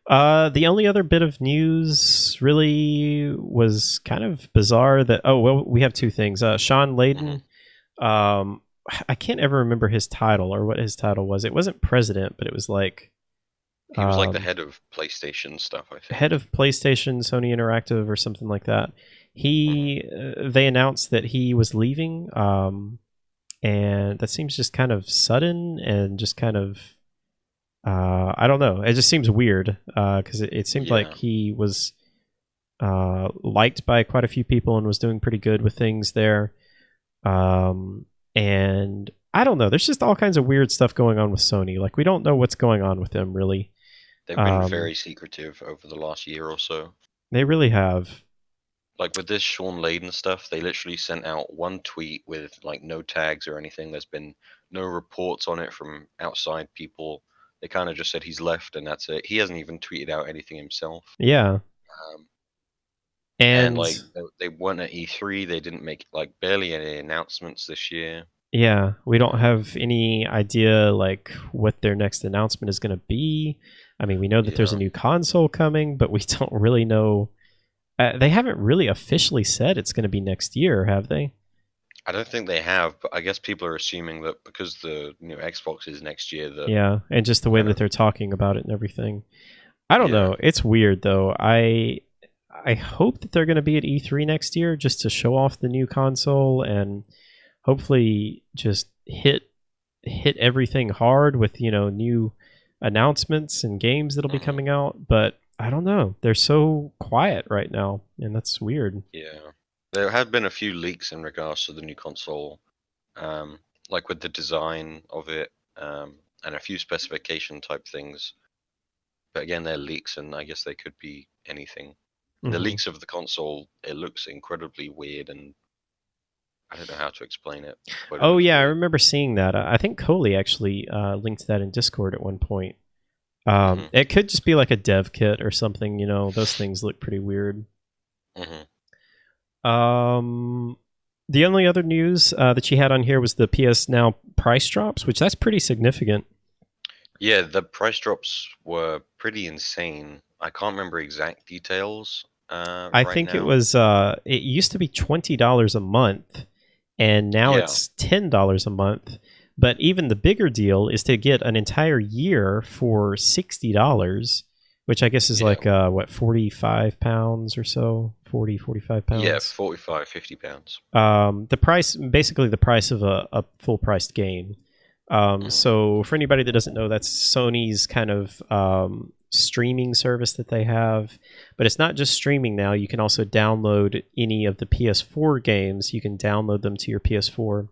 [SPEAKER 1] The only other bit of news really was kind of bizarre that, oh, well, we have two things. Sean
[SPEAKER 2] Hmm.
[SPEAKER 1] Layden, I can't ever remember his title or what his title was. It wasn't president, but it was like
[SPEAKER 2] He was like the
[SPEAKER 1] um,
[SPEAKER 2] head of PlayStation stuff, I
[SPEAKER 1] head
[SPEAKER 2] think.
[SPEAKER 1] of PlayStation, Sony Interactive, or something like that.
[SPEAKER 2] Hmm.
[SPEAKER 1] They announced that he was leaving, and that seems just kind of sudden and just kind of I don't know. It just seems weird because it seemed like
[SPEAKER 2] Yeah.
[SPEAKER 1] he was liked by quite a few people and was doing pretty good with things there. And I don't know. There's just all kinds of weird stuff going on with Sony. Like we don't know what's going on with them really.
[SPEAKER 2] They've been
[SPEAKER 1] Um,
[SPEAKER 2] very secretive over the last year or so.
[SPEAKER 1] they really have.
[SPEAKER 2] Like with this Sean Layden stuff, they literally sent out one tweet with like no tags or anything. There's been no reports on it from outside people. They kind of just said he's left and that's it. He hasn't even tweeted out anything himself.
[SPEAKER 1] Yeah.
[SPEAKER 2] Um, and
[SPEAKER 1] And
[SPEAKER 2] like they weren't at E3. They didn't make like barely any announcements this year.
[SPEAKER 1] yeah, we don't
[SPEAKER 2] Um,
[SPEAKER 1] have any idea like what their next announcement is going to be. I mean, we know that there's a
[SPEAKER 2] yeah,
[SPEAKER 1] new console coming, but we don't really know. They haven't really officially said it's going to be next year, have they?
[SPEAKER 2] I don't think they have, but I guess people are assuming that because the new Xbox is next year, that
[SPEAKER 1] Yeah, and just the way
[SPEAKER 2] kind
[SPEAKER 1] that
[SPEAKER 2] of
[SPEAKER 1] they're talking about it and everything. I don't
[SPEAKER 2] yeah.
[SPEAKER 1] know. It's weird though. I hope that they're going to be at E3 next year just to show off the new console and hopefully just hit everything hard with new announcements and games that'll be
[SPEAKER 2] Mhm.
[SPEAKER 1] coming out. But I don't know. They're so quiet right now, and that's weird.
[SPEAKER 2] Yeah. There have been a few leaks in regards to the new console, um, like with the design of it, and a few specification type things. But again, they're leaks, and I guess they could be anything. And the
[SPEAKER 1] Hmm.
[SPEAKER 2] leaks of the console, it looks incredibly weird, and I don't know how to explain it, but it
[SPEAKER 1] Oh
[SPEAKER 2] looks
[SPEAKER 1] yeah, I
[SPEAKER 2] weird.
[SPEAKER 1] remember seeing that. I think Coley actually linked that in Discord at one point.
[SPEAKER 2] Hmm.
[SPEAKER 1] It could just be like a dev kit or something. Those things look pretty weird.
[SPEAKER 2] Hmm.
[SPEAKER 1] Um, the only other news that she had on here was the PS Now price drops, which that's pretty significant.
[SPEAKER 2] Yeah, the price drops were pretty insane. I can't remember exact details
[SPEAKER 1] I
[SPEAKER 2] right
[SPEAKER 1] think it
[SPEAKER 2] now.
[SPEAKER 1] was. It used to be $20 a month, and now
[SPEAKER 2] Yeah,
[SPEAKER 1] it's $10 a month. But even the bigger deal is to get an entire year for $60, which I guess is
[SPEAKER 2] yeah,
[SPEAKER 1] like what, 45 pounds or so, 40, 45
[SPEAKER 2] yeah,
[SPEAKER 1] pounds.
[SPEAKER 2] 45, £50.
[SPEAKER 1] The price, basically the price of a full priced game.
[SPEAKER 2] Hmm.
[SPEAKER 1] So for anybody that doesn't know, that's Sony's kind of streaming service that they have. But it's not just streaming now. You can also download any of the PS4 games. You can download them to your PS4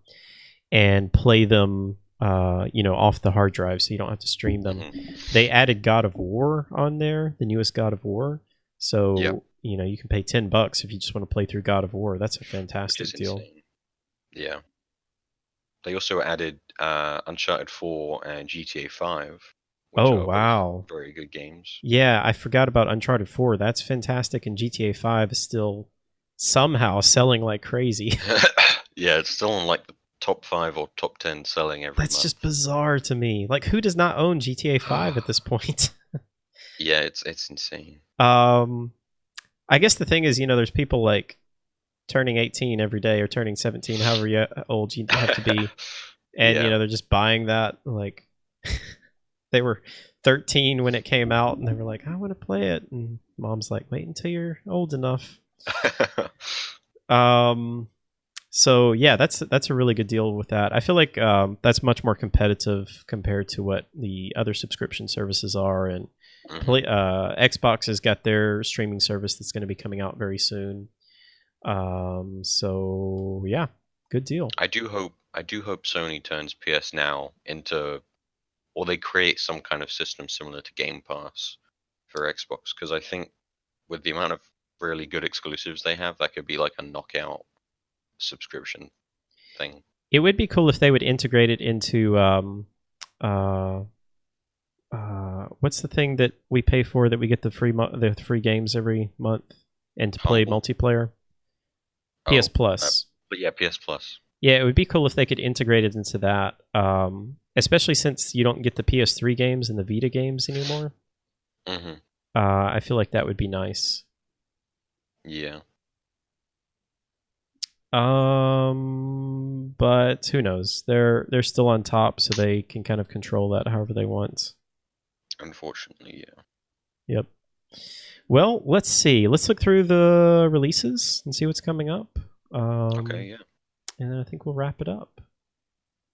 [SPEAKER 1] and play them, off the hard drive, so you don't have to stream them.
[SPEAKER 2] Hmm.
[SPEAKER 1] They added God of War on there, the newest God of War.
[SPEAKER 2] Yeah,
[SPEAKER 1] So you can pay $10 if you just want to play through God of War. That's a
[SPEAKER 2] which is
[SPEAKER 1] fantastic deal.
[SPEAKER 2] insane. Yeah. They also added Uncharted 4 and GTA 5, which
[SPEAKER 1] Oh
[SPEAKER 2] are both
[SPEAKER 1] wow.
[SPEAKER 2] very good games.
[SPEAKER 1] Yeah, I forgot about Uncharted 4. That's fantastic, and GTA 5 is still somehow selling like crazy.
[SPEAKER 2] Yeah, it's still in like the top 5 or top 10 selling every
[SPEAKER 1] That's just
[SPEAKER 2] month.
[SPEAKER 1] bizarre to me. Like, who does not own GTA 5 at this point?
[SPEAKER 2] Yeah, it's insane.
[SPEAKER 1] um, I guess the thing is, there's people like turning 18 every day or turning 17, however old you have to be, and
[SPEAKER 2] Yeah.
[SPEAKER 1] they're just buying that. Like, they were 13 when it came out, and they were like, "I want to play it," and mom's like, "Wait until you're old enough." Um, So yeah, that's a really good deal with that. I feel like that's much more competitive compared to what the other subscription services are, and
[SPEAKER 2] Hmm.
[SPEAKER 1] Xbox has got their streaming service that's going to be coming out very soon. So yeah, good deal.
[SPEAKER 2] I do hope Sony turns PS Now into, or they create some kind of system similar to Game Pass for Xbox, because I think with the amount of really good exclusives they have, that could be like a knockout subscription thing.
[SPEAKER 1] It would be cool if they would integrate it into uh, what's the thing that we pay for that we get the free games every month and to play
[SPEAKER 2] Humble.
[SPEAKER 1] multiplayer?
[SPEAKER 2] Oh,
[SPEAKER 1] PS Plus.
[SPEAKER 2] but yeah, PS Plus.
[SPEAKER 1] Yeah, it would be cool if they could integrate it into that. Especially since you don't get the PS3 games and the Vita games anymore.
[SPEAKER 2] Hmm.
[SPEAKER 1] I feel like that would be nice.
[SPEAKER 2] Yeah.
[SPEAKER 1] But who knows? They're still on top, so they can kind of control that however they want.
[SPEAKER 2] Unfortunately, yeah.
[SPEAKER 1] Yep. Well, let's see. Let's look through the releases and see what's coming up.
[SPEAKER 2] Okay, yeah.
[SPEAKER 1] And then I think we'll wrap it up.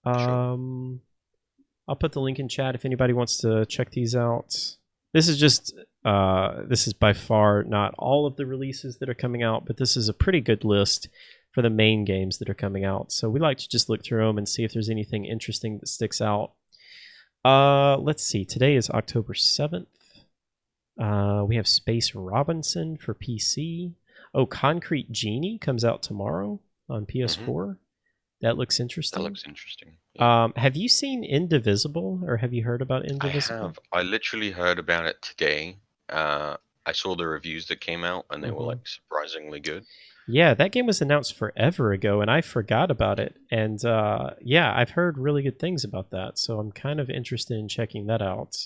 [SPEAKER 2] Sure.
[SPEAKER 1] I'll put the link in chat if anybody wants to check these out. This is just this is by far not all of the releases that are coming out, but this is a pretty good list for the main games that are coming out. So we like to just look through them and see if there's anything interesting that sticks out. Let's see. Today is October 7th. We have Space Robinson for PC. Oh, Concrete Genie comes out tomorrow on PS4. That looks interesting.
[SPEAKER 2] That looks interesting. Yeah.
[SPEAKER 1] Have you seen Indivisible, or have you heard about Indivisible?
[SPEAKER 2] I have. I literally heard about it today. I saw the reviews that came out, and they were like surprisingly good.
[SPEAKER 1] Yeah, that game was announced forever ago, and I forgot about it. And yeah, I've heard really good things about that, so I'm kind of interested in checking that out.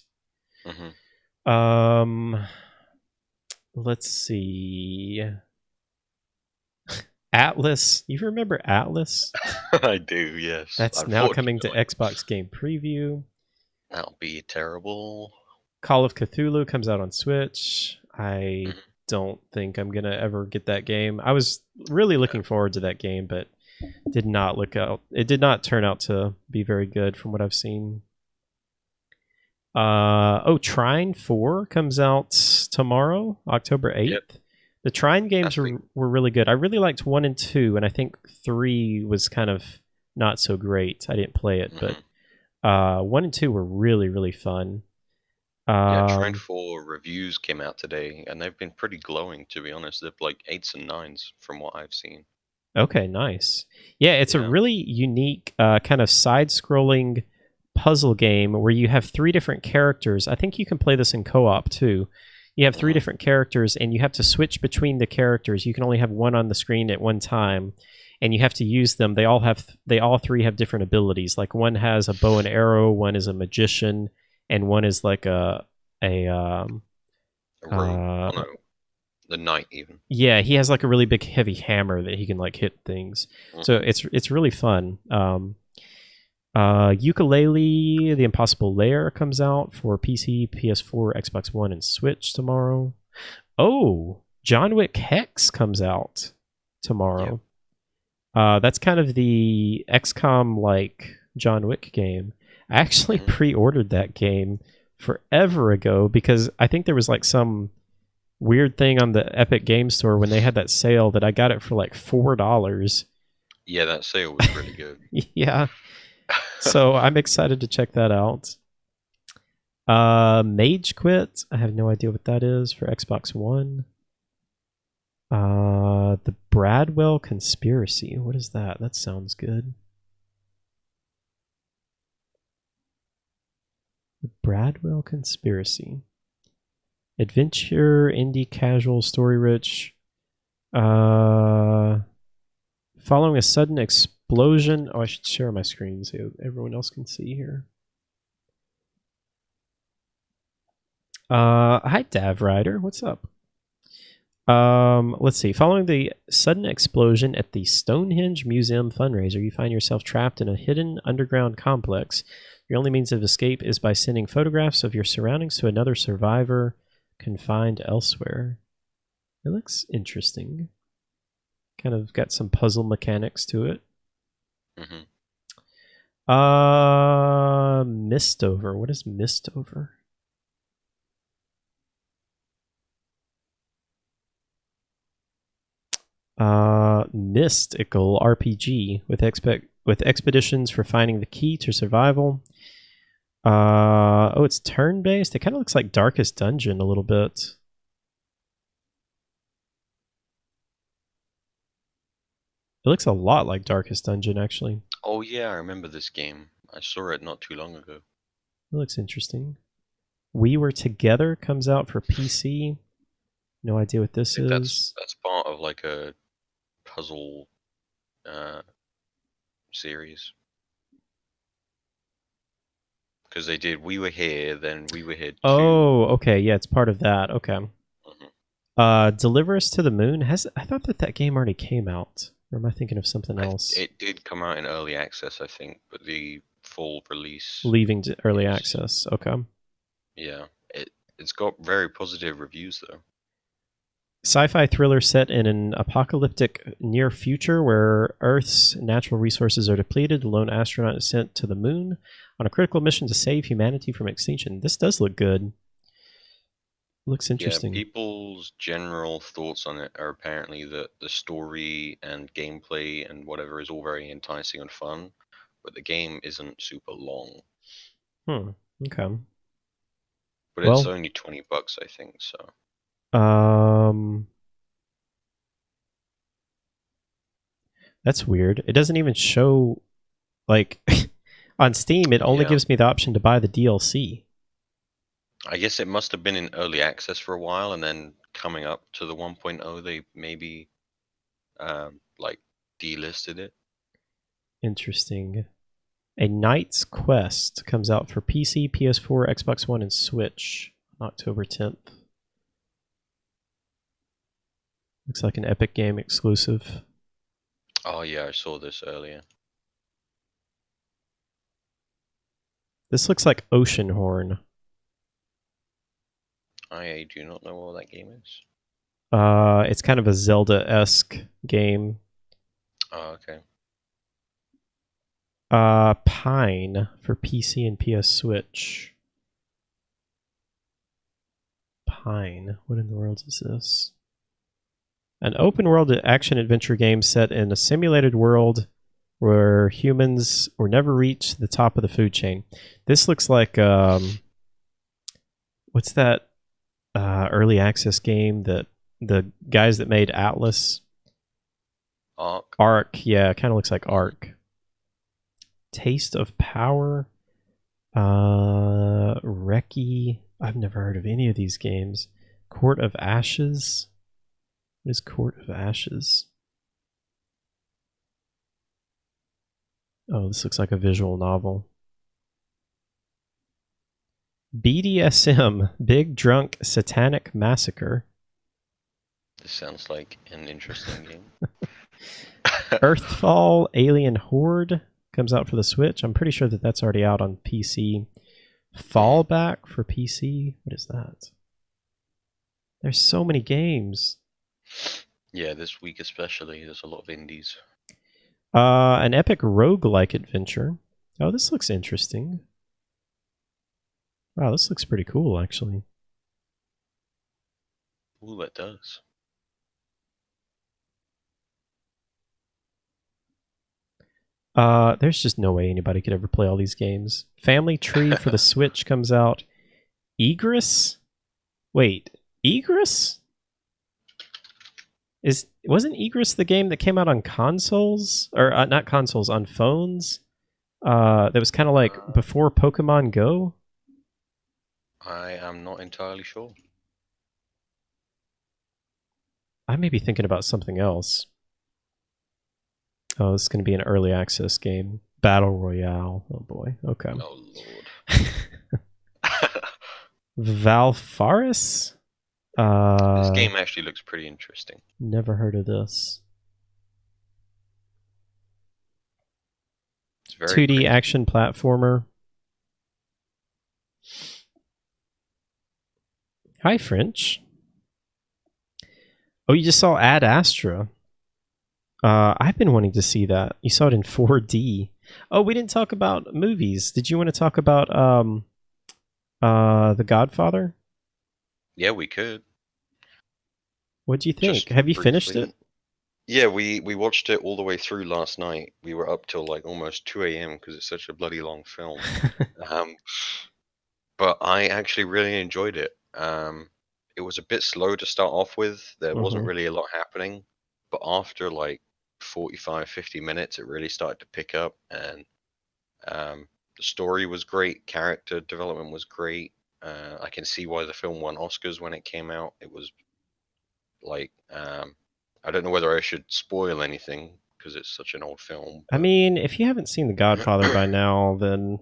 [SPEAKER 1] Let's see. Atlas. You remember Atlas?
[SPEAKER 2] I do, yes.
[SPEAKER 1] That's now coming to Xbox Game Preview.
[SPEAKER 2] That'll be terrible.
[SPEAKER 1] Call of Cthulhu comes out on Switch. I don't think I'm gonna ever get that game. I was really looking forward to that game, but it did not turn out to be very good from what I've seen. Trine 4 comes out tomorrow, October 8th. Yep. The Trine games were really good. I really liked 1 and 2, and I think 3 was kind of not so great. I didn't play it, but 1 and 2 were really, really fun.
[SPEAKER 2] Yeah, Trine 4 reviews came out today, and they've been pretty glowing, to be honest. They're like 8s and 9s from what I've seen.
[SPEAKER 1] Okay, nice. Yeah, it's a really unique kind of side-scrolling puzzle game where you have 3 different characters. I think you can play this in co-op, too. You have 3 different characters, and you have to switch between the characters. You can only have one on the screen at one time, and you have to use them. They all 3 have different abilities. Like one has a bow and arrow, one is a magician, and one is like a rogue.
[SPEAKER 2] The knight even.
[SPEAKER 1] Yeah, he has like a really big heavy hammer that he can like hit things. So it's really fun. Yooka-Laylee, The Impossible Lair comes out for PC, PS4, Xbox One, and Switch tomorrow. Oh, John Wick Hex comes out tomorrow. Yep. That's kind of the XCOM-like John Wick game. I actually pre-ordered that game forever ago because I think there was like some weird thing on the Epic Game Store when they had that sale that I got it for like $4.
[SPEAKER 2] Yeah, that sale was really good.
[SPEAKER 1] Yeah. So I'm excited to check that out. Mage Quit. I have no idea what that is for Xbox One. The Bradwell Conspiracy. What is that? That sounds good. The Bradwell Conspiracy. Adventure, indie, casual, story rich. Following a sudden explosion. Oh, I should share my screen so everyone else can see here. Hi, Dav Rider. What's up? Let's see. Following the sudden explosion at the Stonehenge Museum fundraiser, you find yourself trapped in a hidden underground complex. Your only means of escape is by sending photographs of your surroundings to another survivor confined elsewhere. It looks interesting. Kind of got some puzzle mechanics to it. Mistover. What is Mistover? Mystical RPG with expeditions for finding the key to survival. It's turn-based. It kind of looks like Darkest Dungeon a little bit. It looks a lot like Darkest Dungeon, actually.
[SPEAKER 2] Oh yeah, I remember this game. I saw it not too long ago.
[SPEAKER 1] It looks interesting. We Were Together comes out for PC. No idea what
[SPEAKER 2] I
[SPEAKER 1] this
[SPEAKER 2] think
[SPEAKER 1] is.
[SPEAKER 2] that's part of like a puzzle uh, series because they did We Were Here, then We Were Here 2.
[SPEAKER 1] Oh, okay. Yeah, it's part of that. Okay.
[SPEAKER 2] Mhm.
[SPEAKER 1] Deliver Us to the Moon. I thought that game already came out. Or am I thinking of something else?
[SPEAKER 2] It did come out in early access, I think, but the full release
[SPEAKER 1] Leaving to early
[SPEAKER 2] is,
[SPEAKER 1] access. Okay.
[SPEAKER 2] yeah, it's got very positive reviews though.
[SPEAKER 1] Sci-fi thriller set in an apocalyptic near future where Earth's natural resources are depleted. A lone astronaut is sent to the moon on a critical mission to save humanity from extinction. This does look good. Looks
[SPEAKER 2] Yeah,
[SPEAKER 1] interesting.
[SPEAKER 2] people's general thoughts on it are apparently that the story and gameplay and whatever is all very enticing and fun, but the game isn't super long.
[SPEAKER 1] Okay.
[SPEAKER 2] But it's
[SPEAKER 1] Well,
[SPEAKER 2] only $20, I think, so.
[SPEAKER 1] um, that's weird. It doesn't even show like on Steam. It only
[SPEAKER 2] Yeah.
[SPEAKER 1] gives me the option to buy the DLC.
[SPEAKER 2] I guess it must have been in early access for a while, and then coming up to the 1.0, they maybe like delisted it.
[SPEAKER 1] Interesting. A Knight's Quest comes out for PC, PS4, Xbox One, and Switch on October 10th. Looks like an Epic Game exclusive.
[SPEAKER 2] Oh yeah, I saw this earlier.
[SPEAKER 1] This looks like Oceanhorn.
[SPEAKER 2] I do not know what that game is.
[SPEAKER 1] It's kind of a Zelda-esque game.
[SPEAKER 2] Oh, okay.
[SPEAKER 1] Pine for PC and PS Switch. Pine. What in the world is this? An open world action adventure game set in a simulated world where humans will never reach the top of the food chain. This looks like what's that early access game that the guys that made Atlas?
[SPEAKER 2] Ark.
[SPEAKER 1] Ark, yeah, kind of looks like Ark. Taste of Power, Reki. I've never heard of any of these games. Court of Ashes. What is Court of Ashes? Oh, this looks like a visual novel. BDSM, Big Drunk Satanic Massacre.
[SPEAKER 2] This sounds like an interesting game.
[SPEAKER 1] Earthfall, Alien Horde comes out for the Switch. I'm pretty sure that that's already out on PC. Fallback for PC. What is that? There's so many games.
[SPEAKER 2] Yeah, this week especially, there's a lot of indies.
[SPEAKER 1] An epic roguelike adventure. Oh, this looks interesting. Wow, this looks pretty cool, actually.
[SPEAKER 2] Ooh, that does.
[SPEAKER 1] There's just no way anybody could ever play all these games. Family Tree for the Switch comes out. Egress? Wait, Egress? Wasn't Egress the game that came out on consoles or not consoles, on phones? That was kind of like before Pokemon Go.
[SPEAKER 2] I am not entirely sure.
[SPEAKER 1] I may be thinking about something else. Oh, this is going to be an early access game. Battle Royale. Oh boy. Okay.
[SPEAKER 2] Oh lord.
[SPEAKER 1] Valfaris?
[SPEAKER 2] This game actually looks pretty interesting.
[SPEAKER 1] Never heard of this.
[SPEAKER 2] It's very
[SPEAKER 1] 2D
[SPEAKER 2] pretty.
[SPEAKER 1] action platformer. Hi, French. Oh, you just saw Ad Astra. I've been wanting to see that. You saw it in 4D. Oh, we didn't talk about movies. Did you want to talk about The Godfather?
[SPEAKER 2] Yeah, we could.
[SPEAKER 1] What do you think?
[SPEAKER 2] Just
[SPEAKER 1] Have you finished
[SPEAKER 2] briefly.
[SPEAKER 1] it?
[SPEAKER 2] Yeah, we watched it all the way through last night. We were up till like almost 2 a.m. because it's such a bloody long film. Um, but I actually really enjoyed it. It was a bit slow to start off with. There wasn't
[SPEAKER 1] Mhm.
[SPEAKER 2] really a lot happening, but after like 45, 50 minutes, it really started to pick up, and the story was great. Character development was great. I can see why the film won Oscars when it came out. It was like, I don't know whether I should spoil anything because it's such an old film.
[SPEAKER 1] I mean, if you haven't seen The Godfather by now, then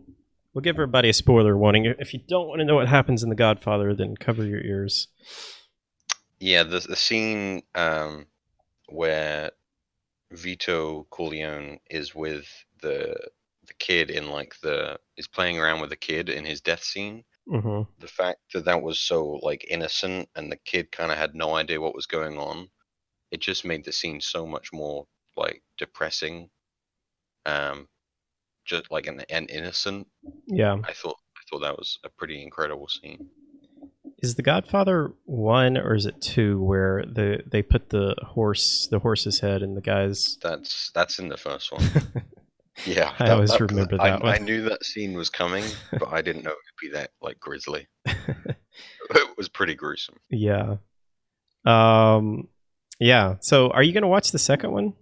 [SPEAKER 1] we'll give everybody a spoiler warning. If you don't want to know what happens in The Godfather, then cover your ears.
[SPEAKER 2] Yeah, the scene where Vito Corleone is with the kid in like is playing around with the kid in his death scene.
[SPEAKER 1] Mm-hmm.
[SPEAKER 2] The fact that that was so like innocent and the kid kind of had no idea what was going on, it just made the scene so much more like depressing. Just like an innocent.
[SPEAKER 1] Yeah.
[SPEAKER 2] I thought that was a pretty incredible scene.
[SPEAKER 1] Is The Godfather 1 or is it 2 where they put the horse's head in the guy's?
[SPEAKER 2] That's in the first one. Yeah,
[SPEAKER 1] I always remember that one.
[SPEAKER 2] I knew that scene was coming, but I didn't know it would be that like grisly. It was pretty gruesome.
[SPEAKER 1] Yeah. Yeah. So, are you going to watch the second one?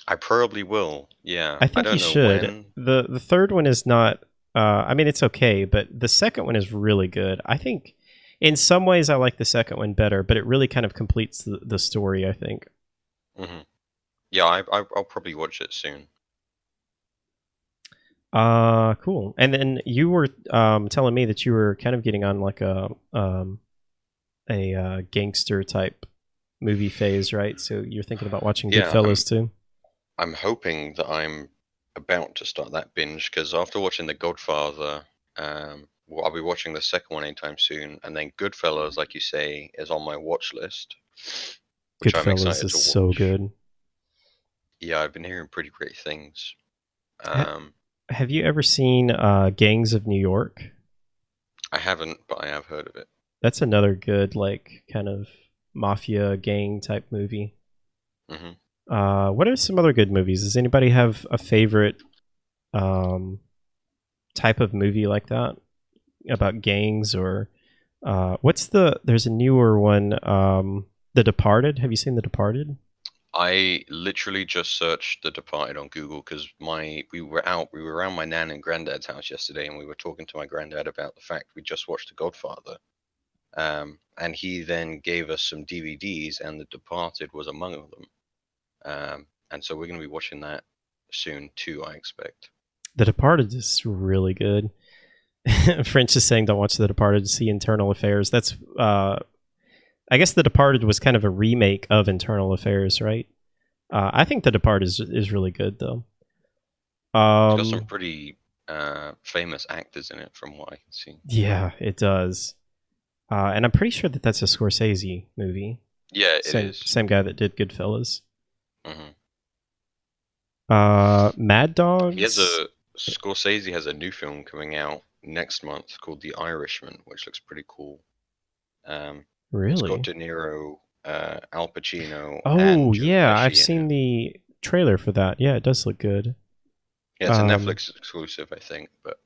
[SPEAKER 2] I probably will. Yeah.
[SPEAKER 1] I think
[SPEAKER 2] don't
[SPEAKER 1] you
[SPEAKER 2] know
[SPEAKER 1] should.
[SPEAKER 2] when.
[SPEAKER 1] The third one is not. I mean, it's okay, but the second one is really good. I think, in some ways, I like the second one better, but it really kind of completes the story. I think.
[SPEAKER 2] Hmm. Yeah, I'll probably watch it soon.
[SPEAKER 1] Cool. And then you were telling me that you were kind of getting on like a gangster type movie phase, right? So you're thinking about watching
[SPEAKER 2] Yeah,
[SPEAKER 1] Goodfellas too.
[SPEAKER 2] I'm hoping that I'm about to start that binge because after watching The Godfather, well, I'll be watching the second one anytime soon, and then Goodfellas, like you say, is on my watch list, which I'm
[SPEAKER 1] Goodfellas
[SPEAKER 2] excited
[SPEAKER 1] is
[SPEAKER 2] to
[SPEAKER 1] so
[SPEAKER 2] watch.
[SPEAKER 1] good.
[SPEAKER 2] Yeah, I've been hearing pretty great things.
[SPEAKER 1] Ha- Have you ever seen Gangs of New York?
[SPEAKER 2] I haven't, but I have heard of it.
[SPEAKER 1] That's another good like kind of mafia gang type movie.
[SPEAKER 2] Hmm.
[SPEAKER 1] What are some other good movies? Does anybody have a favorite type of movie like that about gangs or there's a newer one, The Departed. Have you seen The Departed?
[SPEAKER 2] I literally just searched The Departed on Google because we were around my nan and granddad's house yesterday, and we were talking to my granddad about the fact we just watched The Godfather. And he then gave us some DVDs, and The Departed was among them. And so we're going to be watching that soon too, I expect.
[SPEAKER 1] The Departed is really good. French is saying don't watch The Departed, see Internal Affairs. That's I guess The Departed was kind of a remake of Internal Affairs, right? I think The Departed is really good though.
[SPEAKER 2] It's got some pretty famous actors in it, from what I can see.
[SPEAKER 1] Yeah, it does. And I'm pretty sure that that's a Scorsese movie.
[SPEAKER 2] Yeah, it is.
[SPEAKER 1] Same guy that did Goodfellas.
[SPEAKER 2] Mm-hmm.
[SPEAKER 1] Mad Dogs.
[SPEAKER 2] Scorsese has a new film coming out next month called The Irishman, which looks pretty cool.
[SPEAKER 1] Really?
[SPEAKER 2] It's got De Niro, Al Pacino.
[SPEAKER 1] Oh
[SPEAKER 2] and
[SPEAKER 1] yeah,
[SPEAKER 2] Pesci
[SPEAKER 1] I've seen the trailer for that. Yeah, it does look good.
[SPEAKER 2] Yeah, it's a Netflix exclusive, I think, but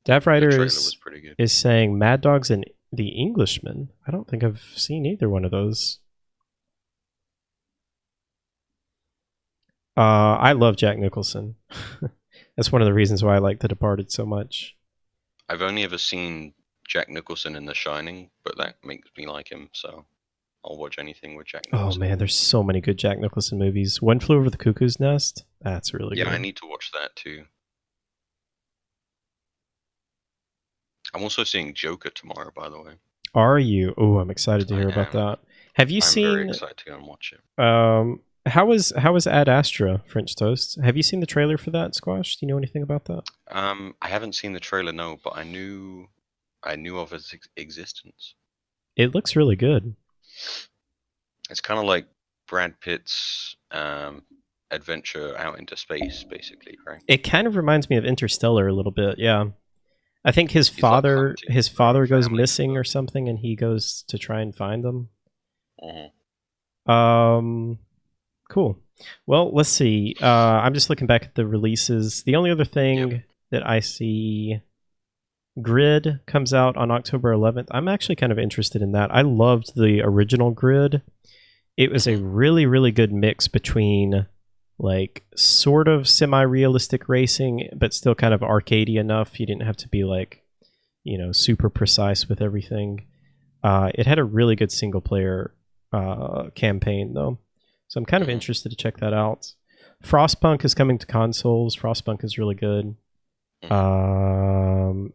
[SPEAKER 1] Dav
[SPEAKER 2] the
[SPEAKER 1] Ryder
[SPEAKER 2] trailer was pretty good.
[SPEAKER 1] is saying Mad Dogs and The Englishman. I don't think I've seen either one of those. I love Jack Nicholson. That's one of the reasons why I like The Departed so much.
[SPEAKER 2] I've only ever seen Jack Nicholson in The Shining, but that makes me like him, so I'll watch anything with Jack Nicholson.
[SPEAKER 1] Oh man, there's so many good Jack Nicholson movies. One Flew Over the Cuckoo's Nest. That's really good.
[SPEAKER 2] Yeah, I need to watch that too. I'm also seeing Joker tomorrow, by the way.
[SPEAKER 1] Are you? Oh, I'm excited to hear about that. Have you seen?
[SPEAKER 2] I'm very excited to go and watch it.
[SPEAKER 1] How was Ad Astra, French Toast? Have you seen the trailer for that, Squash? Do you know anything about that?
[SPEAKER 2] I haven't seen the trailer, no, but I knew of its existence.
[SPEAKER 1] It looks really good.
[SPEAKER 2] It's kind of like Brad Pitt's adventure out into space, basically, right?
[SPEAKER 1] It kind of reminds me of Interstellar a little bit, yeah. I think his father goes missing or something, and he goes to try and find them.
[SPEAKER 2] Mm-hmm.
[SPEAKER 1] Cool. Well, let's see. I'm just looking back at the releases. The only other thing that I see, Grid comes out on October 11th. I'm actually kind of interested in that. I loved the original Grid. It was a really, really good mix between like sort of semi-realistic racing, but still kind of arcadey enough. You didn't have to be like super precise with everything. It had a really good single player campaign though, so I'm kind of interested to check that out. Frostpunk is coming to consoles. Frostpunk is really good. And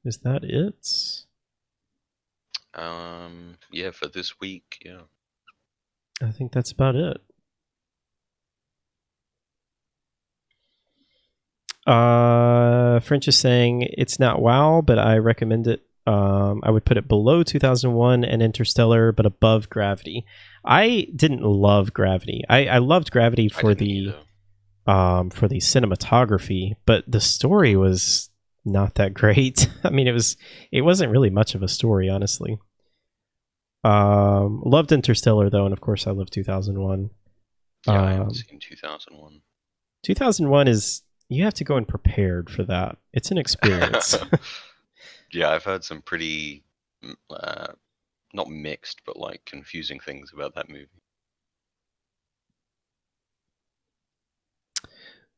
[SPEAKER 1] is that it?
[SPEAKER 2] Yeah, for this week, yeah.
[SPEAKER 1] I think that's about it. French is saying it's not WoW, but I recommend it. I would put it below 2001 and Interstellar, but above Gravity. I didn't love Gravity. I loved Gravity for the cinematography, but the story was not that great. I mean, it wasn't really much of a story, honestly. Loved Interstellar though, and of course I love 2001.
[SPEAKER 2] Yeah, I haven't seen 2001.
[SPEAKER 1] 2001 is, you have to go in prepared for that. It's an experience.
[SPEAKER 2] Yeah, I've heard some pretty not mixed, but like confusing things about that movie.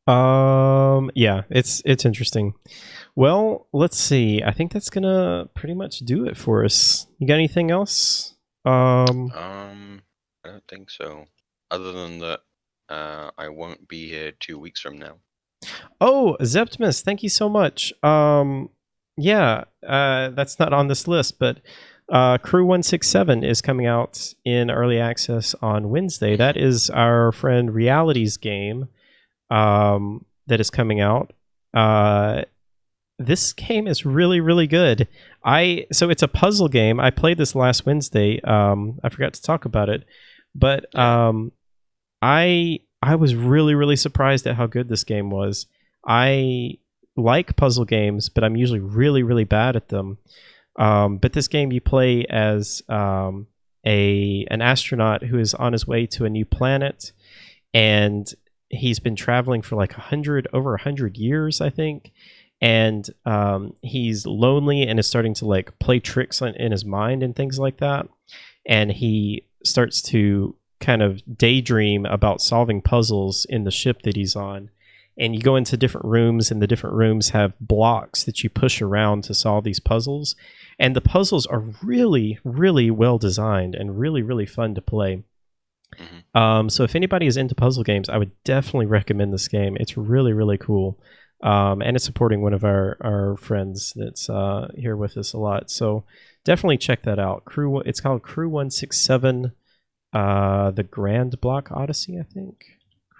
[SPEAKER 1] Yeah, it's interesting. Well, let's see. I think that's gonna pretty much do it for us. You got anything else?
[SPEAKER 2] I don't think so. Other than that, I won't be here 2 weeks from now.
[SPEAKER 1] Oh, Zeptimus, thank you so much. Yeah, that's not on this list, but Crew 167 is coming out in early access on Wednesday. That is our friend Reality's game that is coming out. This game is really, really good. So it's a puzzle game. I played this last Wednesday. I forgot to talk about it, but I was really, really surprised at how good this game was. I like puzzle games, but I'm usually really, really bad at them. But this game, you play as an astronaut who is on his way to a new planet, and he's been traveling for like over 100 years, I think. And he's lonely and is starting to like play tricks in his mind and things like that. And he starts to kind of daydream about solving puzzles in the ship that he's on. And you go into different rooms, and the different rooms have blocks that you push around to solve these puzzles. And the puzzles are really, really well designed and really, really fun to play. So if anybody is into puzzle games, I would definitely recommend this game. It's really, really cool. And it's supporting one of our friends that's here with us a lot. So definitely check that out. It's called Crew 167, the Grand Block Odyssey, I think.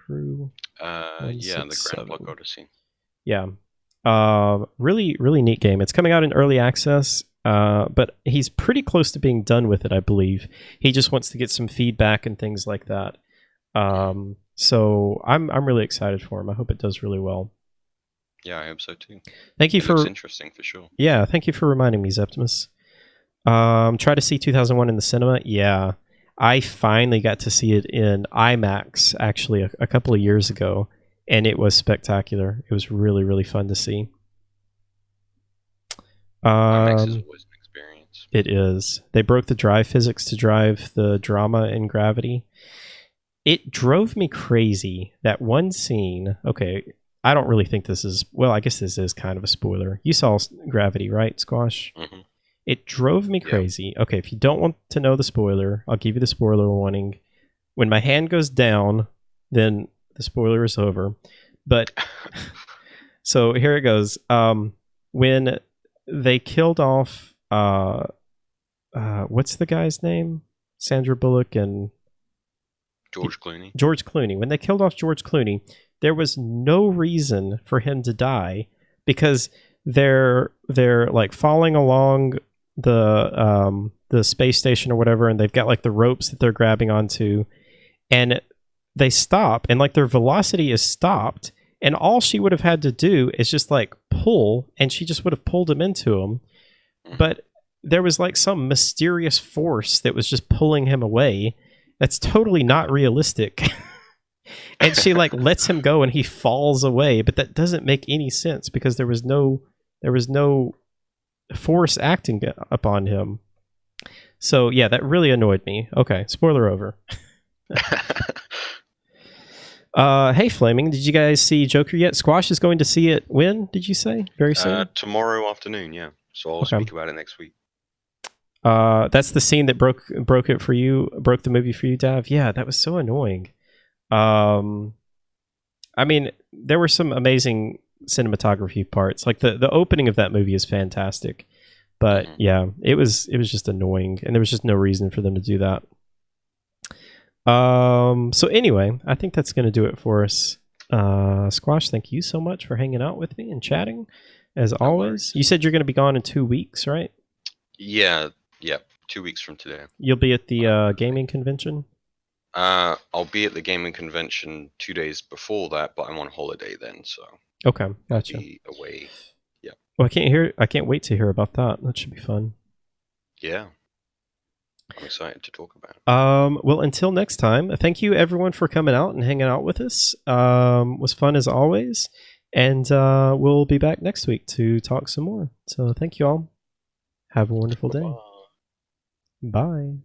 [SPEAKER 1] Crew.
[SPEAKER 2] Yeah, the Grand Block Odyssey.
[SPEAKER 1] Yeah. Really, really neat game. It's coming out in early access, but he's pretty close to being done with it, I believe. He just wants to get some feedback and things like that. So I'm really excited for him. I hope it does really well.
[SPEAKER 2] Yeah, I hope so too.
[SPEAKER 1] Thank you
[SPEAKER 2] looks interesting for sure.
[SPEAKER 1] Yeah, thank you for reminding me, Zeptimus. Try to see 2001 in the cinema. Yeah, I finally got to see it in IMAX actually a couple of years ago, and it was spectacular. It was really, really fun to see.
[SPEAKER 2] IMAX is always an experience.
[SPEAKER 1] It is. They broke the drive physics to drive the drama in Gravity. It drove me crazy, that one scene. Okay, I don't really think this is... Well, I guess this is kind of a spoiler. You saw Gravity, right, Squash?
[SPEAKER 2] Mm-hmm.
[SPEAKER 1] It drove me crazy. Yep. Okay, if you don't want to know the spoiler, I'll give you the spoiler warning. When my hand goes down, then the spoiler is over. But, so here it goes. When they killed off... what's the guy's name? Sandra Bullock and...
[SPEAKER 2] George Clooney.
[SPEAKER 1] George Clooney. When they killed off George Clooney, there was no reason for him to die, because they're like falling along the space station or whatever, and they've got like the ropes that they're grabbing onto, and they stop, and like their velocity is stopped, and all she would have had to do is just like pull, and she just would have pulled him into him. But there was like some mysterious force that was just pulling him away. That's totally not realistic. And she like lets him go and he falls away, but that doesn't make any sense because there was no force acting upon him. So yeah, that really annoyed me. Okay, spoiler over. Hey, Flaming, did you guys see Joker yet? Squash is going to see it when, did you say? Very soon?
[SPEAKER 2] Tomorrow afternoon, yeah. So I'll
[SPEAKER 1] Okay.
[SPEAKER 2] speak about it next week.
[SPEAKER 1] That's the scene that broke it for you, broke the movie for you, Dav. Yeah, that was so annoying. Um, I mean, there were some amazing cinematography parts. Like the opening of that movie is fantastic, but yeah, it was just annoying, and there was just no reason for them to do that. So anyway, I think that's going to do it for us. Squash, thank you so much for hanging out with me and chatting, as
[SPEAKER 2] No
[SPEAKER 1] always.
[SPEAKER 2] worries.
[SPEAKER 1] You said you're going to be gone in 2 weeks, right?
[SPEAKER 2] Yeah, 2 weeks from today.
[SPEAKER 1] You'll be at the gaming convention.
[SPEAKER 2] I'll be at the gaming convention 2 days before that, but I'm on holiday then, so
[SPEAKER 1] Okay,
[SPEAKER 2] I'll
[SPEAKER 1] gotcha.
[SPEAKER 2] be away. Yeah.
[SPEAKER 1] Well, I can't wait to hear about that. That should be fun.
[SPEAKER 2] Yeah. I'm excited to talk about it.
[SPEAKER 1] Well, until next time, thank you everyone for coming out and hanging out with us. Was fun as always, and we'll be back next week to talk some more. So thank you all. Have a wonderful day.
[SPEAKER 2] Bye.
[SPEAKER 1] Bye.